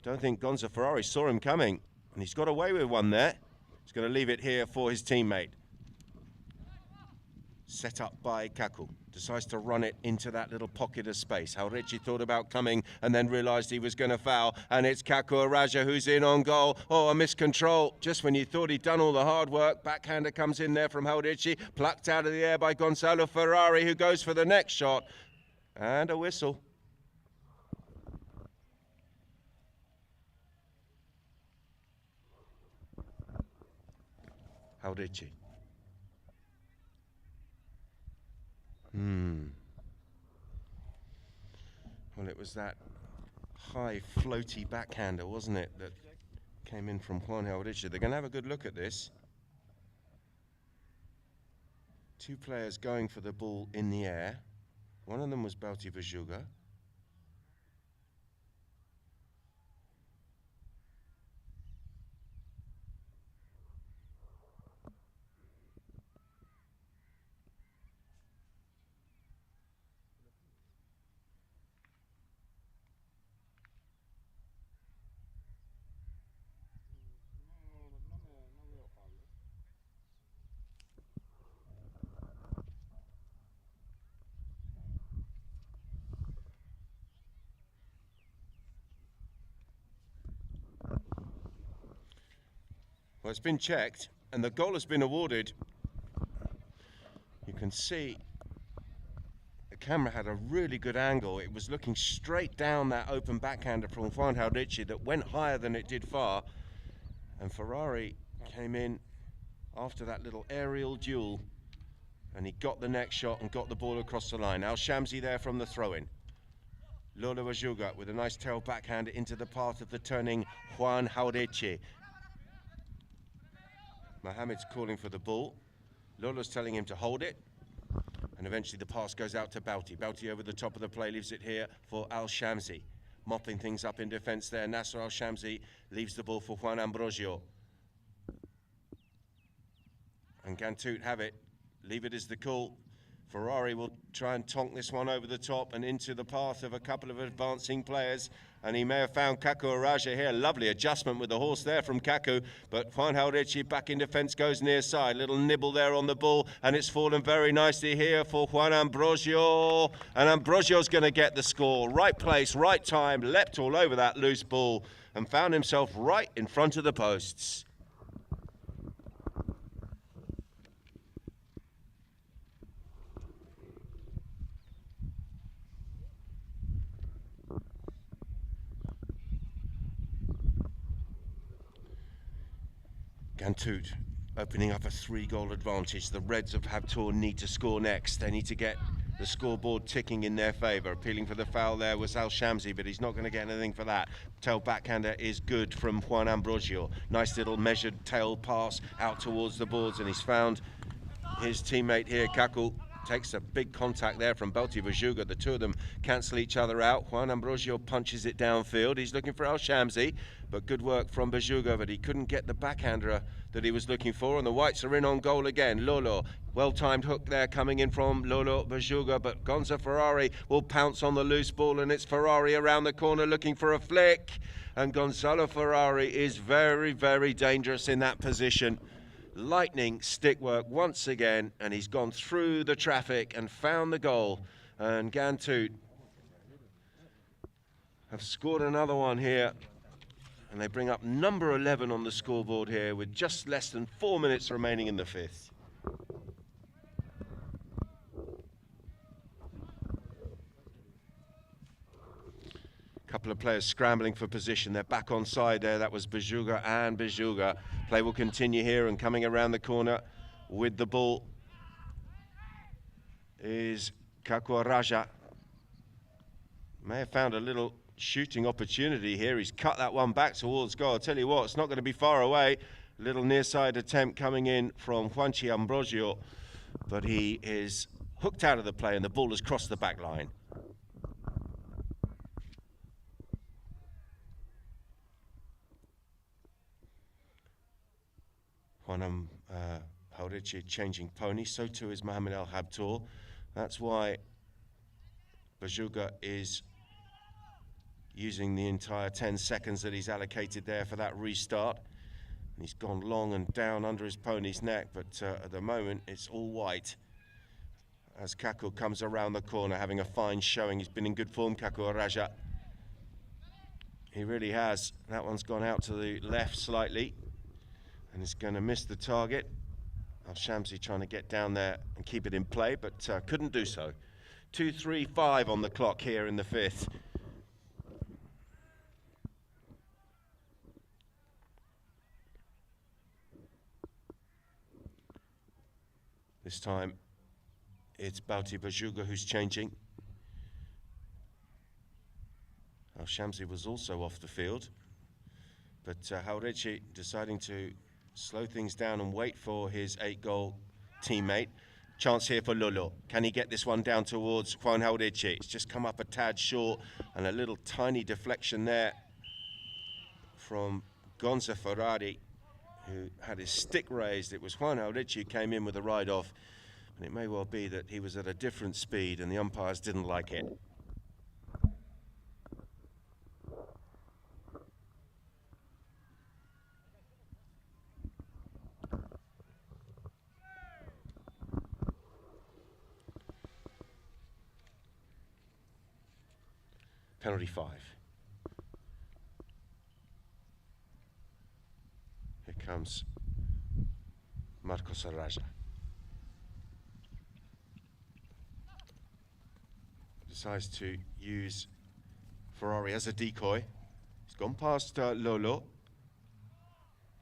Don't think Gonza Ferrari saw him coming, and he's got away with one there. He's going to leave it here for his teammate. Set up by Kaku. Decides to run it into that little pocket of space. Haudici thought about coming and then realised he was going to foul. And it's Kaku Araja who's in on goal. Oh, a miscontrol. Just when you thought he'd done all the hard work, backhander comes in there from Haudici. Plucked out of the air by Gonzalo Ferrari, who goes for the next shot. And a whistle. Haudici. Well, it was that high floaty backhander, wasn't it, that came in from Juan Haudici. They're going to have a good look at this. Two players going for the ball in the air. One of them was Bauti Bijuga. Well, it's been checked, and the goal has been awarded. You can see the camera had a really good angle. It was looking straight down that open backhander from Juan Haudici that went higher than it did far. And Ferrari came in after that little aerial duel, and he got the next shot and got the ball across the line. Al-Shamsi there from the throw-in. Lolo Bijuga with a nice tail backhand into the path of the turning Juan Haudici. Mohamed's calling for the ball. Lolo's telling him to hold it. And eventually the pass goes out to Bauti. Bauti over the top of the play, leaves it here for Al-Shamsi. Mopping things up in defence there. Nasser Al-Shamsi leaves the ball for Juan Ambrosio. And Ghantoot have it. Leave it is the call. Ferrari will try and tonk this one over the top and into the path of a couple of advancing players. And he may have found Kaku Araja here. Lovely adjustment with the horse there from Kaku. But Juan Haudici back in defence, goes near side. Little nibble there on the ball. And it's fallen very nicely here for Juan Ambrosio. And Ambrosio's going to get the score. Right place, right time. Leapt all over that loose ball and found himself right in front of the posts. Ghantoot opening up a 3-goal advantage. The Reds of Habtoor need to score next. They need to get the scoreboard ticking in their favour. Appealing for the foul there was Al Shamsi, but he's not going to get anything for that. Tail backhander is good from Juan Ambrosio. Nice little measured tail pass out towards the boards, and he's found his teammate here, Kaku. Takes a big contact there from Belti Vajuga. The two of them cancel each other out. Juan Ambrosio punches it downfield. He's looking for Al Shamsi, but good work from Vajuga, but he couldn't get the backhander that he was looking for, and the Whites are in on goal again. Lolo, well-timed hook there coming in from Lolo Vajuga, but Gonza Ferrari will pounce on the loose ball, and it's Ferrari around the corner looking for a flick, and Gonzalo Ferrari is very, very dangerous in that position. Lightning stick work once again, and he's gone through the traffic and found the goal, and Ghantoot have scored another one here, and they bring up number 11 on the scoreboard here with just less than 4 minutes remaining in the fifth. Couple of players scrambling for position. They're back on side there. That was Bajuga and Bajuga. Play will continue here, and coming around the corner with the ball is Kakua Raja. May have found a little shooting opportunity here. He's cut that one back towards goal. I'll tell you what, it's not going to be far away. Little near side attempt coming in from Juanchi Ambrosio, but he is hooked out of the play and the ball has crossed the back line. Juan Haurici changing pony, so too is Mohamed Al Habtoor. That's why Bajuga is using the entire 10 seconds that he's allocated there for that restart. And he's gone long and down under his pony's neck, but at the moment it's all white as Kaku comes around the corner having a fine showing. He's been in good form, Kaku Raja. He really has. That one's gone out to the left slightly, and it's going to miss the target. Al Shamsi trying to get down there and keep it in play, but couldn't do so. 2:35 on the clock here in the fifth. This time it's Bauti Bajuga who's changing. Al Shamsi was also off the field, but Haurici deciding to slow things down and wait for his 8-goal teammate. Chance here for Lolo. Can he get this one down towards Juan Haurici? It's just come up a tad short, and a little tiny deflection there from Gonza Ferrari, who had his stick raised. It was Juan Haurici who came in with a ride-off, and it may well be that he was at a different speed and the umpires didn't like it. Penalty 5. Here comes Marcos Araja. Decides to use Ferrari as a decoy. He's gone past Lolo,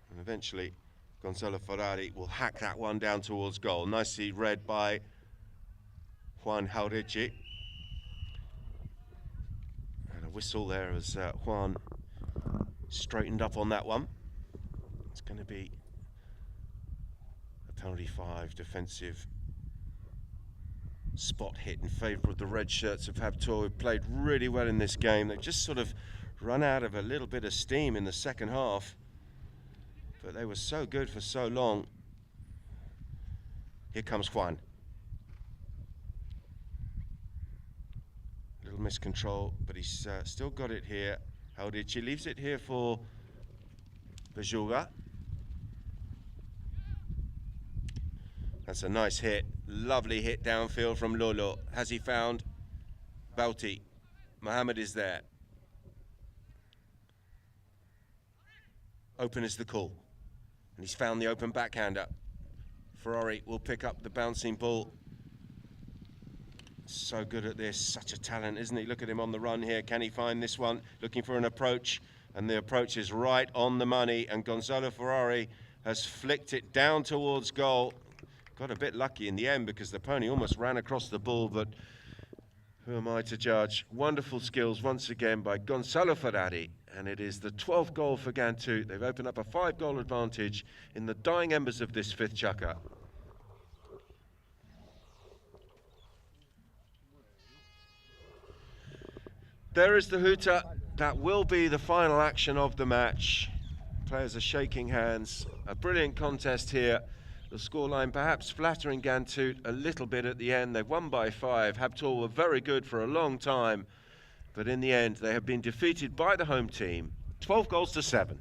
and eventually Gonzalo Ferrari will hack that one down towards goal. Nicely read by Juan Haurici. Whistle there as Juan straightened up on that one. It's going to be a penalty 5 defensive spot hit in favour of the red shirts of Habtoor, who played really well in this game. They've just sort of run out of a little bit of steam in the second half, but they were so good for so long. Here comes Juan. Little miscontrol, but he's still got it here. Haurici leaves it here for Bajuga. That's a nice hit. Lovely hit downfield from Lolo. Has he found Bauti? Mohamed is there. Open is the call. And he's found the open backhander. Ferrari will pick up the bouncing ball. So good at this, such a talent, isn't he? Look at him on the run here. Can he find this one? Looking for an approach, and the approach is right on the money, and Gonzalo Ferrari has flicked it down towards goal. got a bit lucky in the end because the pony almost ran across the bull, but who am I to judge? Wonderful skills once again by Gonzalo Ferrari, and it is the 12th goal for Ghantoot. They've opened up a 5-goal advantage in the dying embers of this 5th chukka. There is the hooter. That will be the final action of the match. Players are shaking hands. A brilliant contest here. The scoreline perhaps flattering Ghantoot a little bit at the end. They've won by 5. Habtoor were very good for a long time, but in the end they have been defeated by the home team, 12 goals to 7.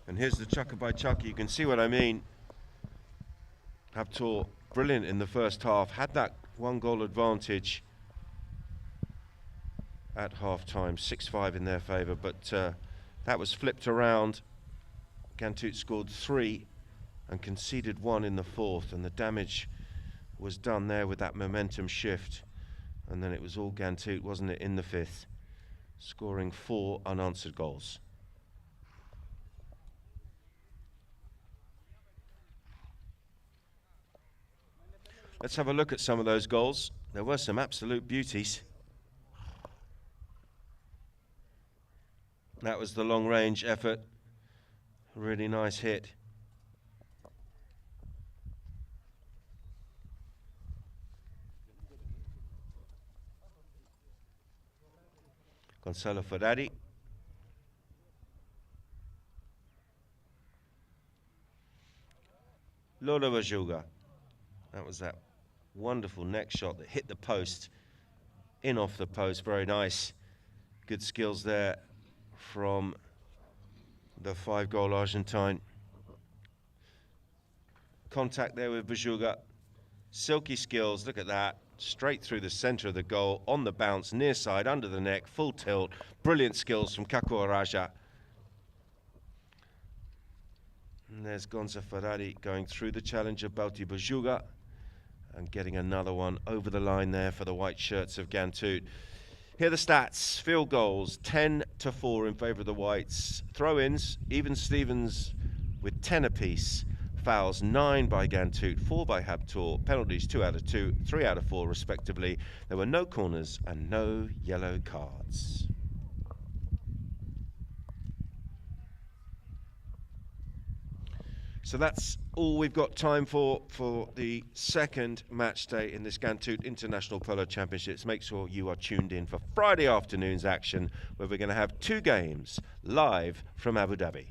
And here's the chukka by chukka. You can see what I mean. Habtoor brilliant in the first half, had that 1-goal advantage at half-time, 6-5 in their favour, but that was flipped around. Ghantoot scored 3 and conceded 1 in the 4th, and the damage was done there with that momentum shift. And then it was all Ghantoot, wasn't it, in the 5th, scoring 4 unanswered goals. Let's have a look at some of those goals. There were some absolute beauties. That was the long-range effort. Really nice hit. Gonzalo Ferrari. Lola Vajuga. That was that wonderful neck shot that hit the post, in off the post. Very nice. Good skills there from the 5-goal Argentine. Contact there with Vajuga. Silky skills, look at that. Straight through the centre of the goal, on the bounce, near side, under the neck, full tilt. Brilliant skills from Kakua Raja. And there's Gonza Ferrari going through the challenge of Bauti Vajuga and getting another one over the line there for the white shirts of Ghantoot. Here are the stats. Field goals, 10-4 in favour of the whites. Throw-ins, even Stevens with 10 apiece. Fouls, 9 by Ghantoot, 4 by Habtoor. Penalties, 2 out of 2, 3 out of 4 respectively. There were no corners and no yellow cards. So that's all we've got time for the second match day in this Ghantoot International Polo Championships. Make sure you are tuned in for Friday afternoon's action, where we're going to have 2 games live from Abu Dhabi.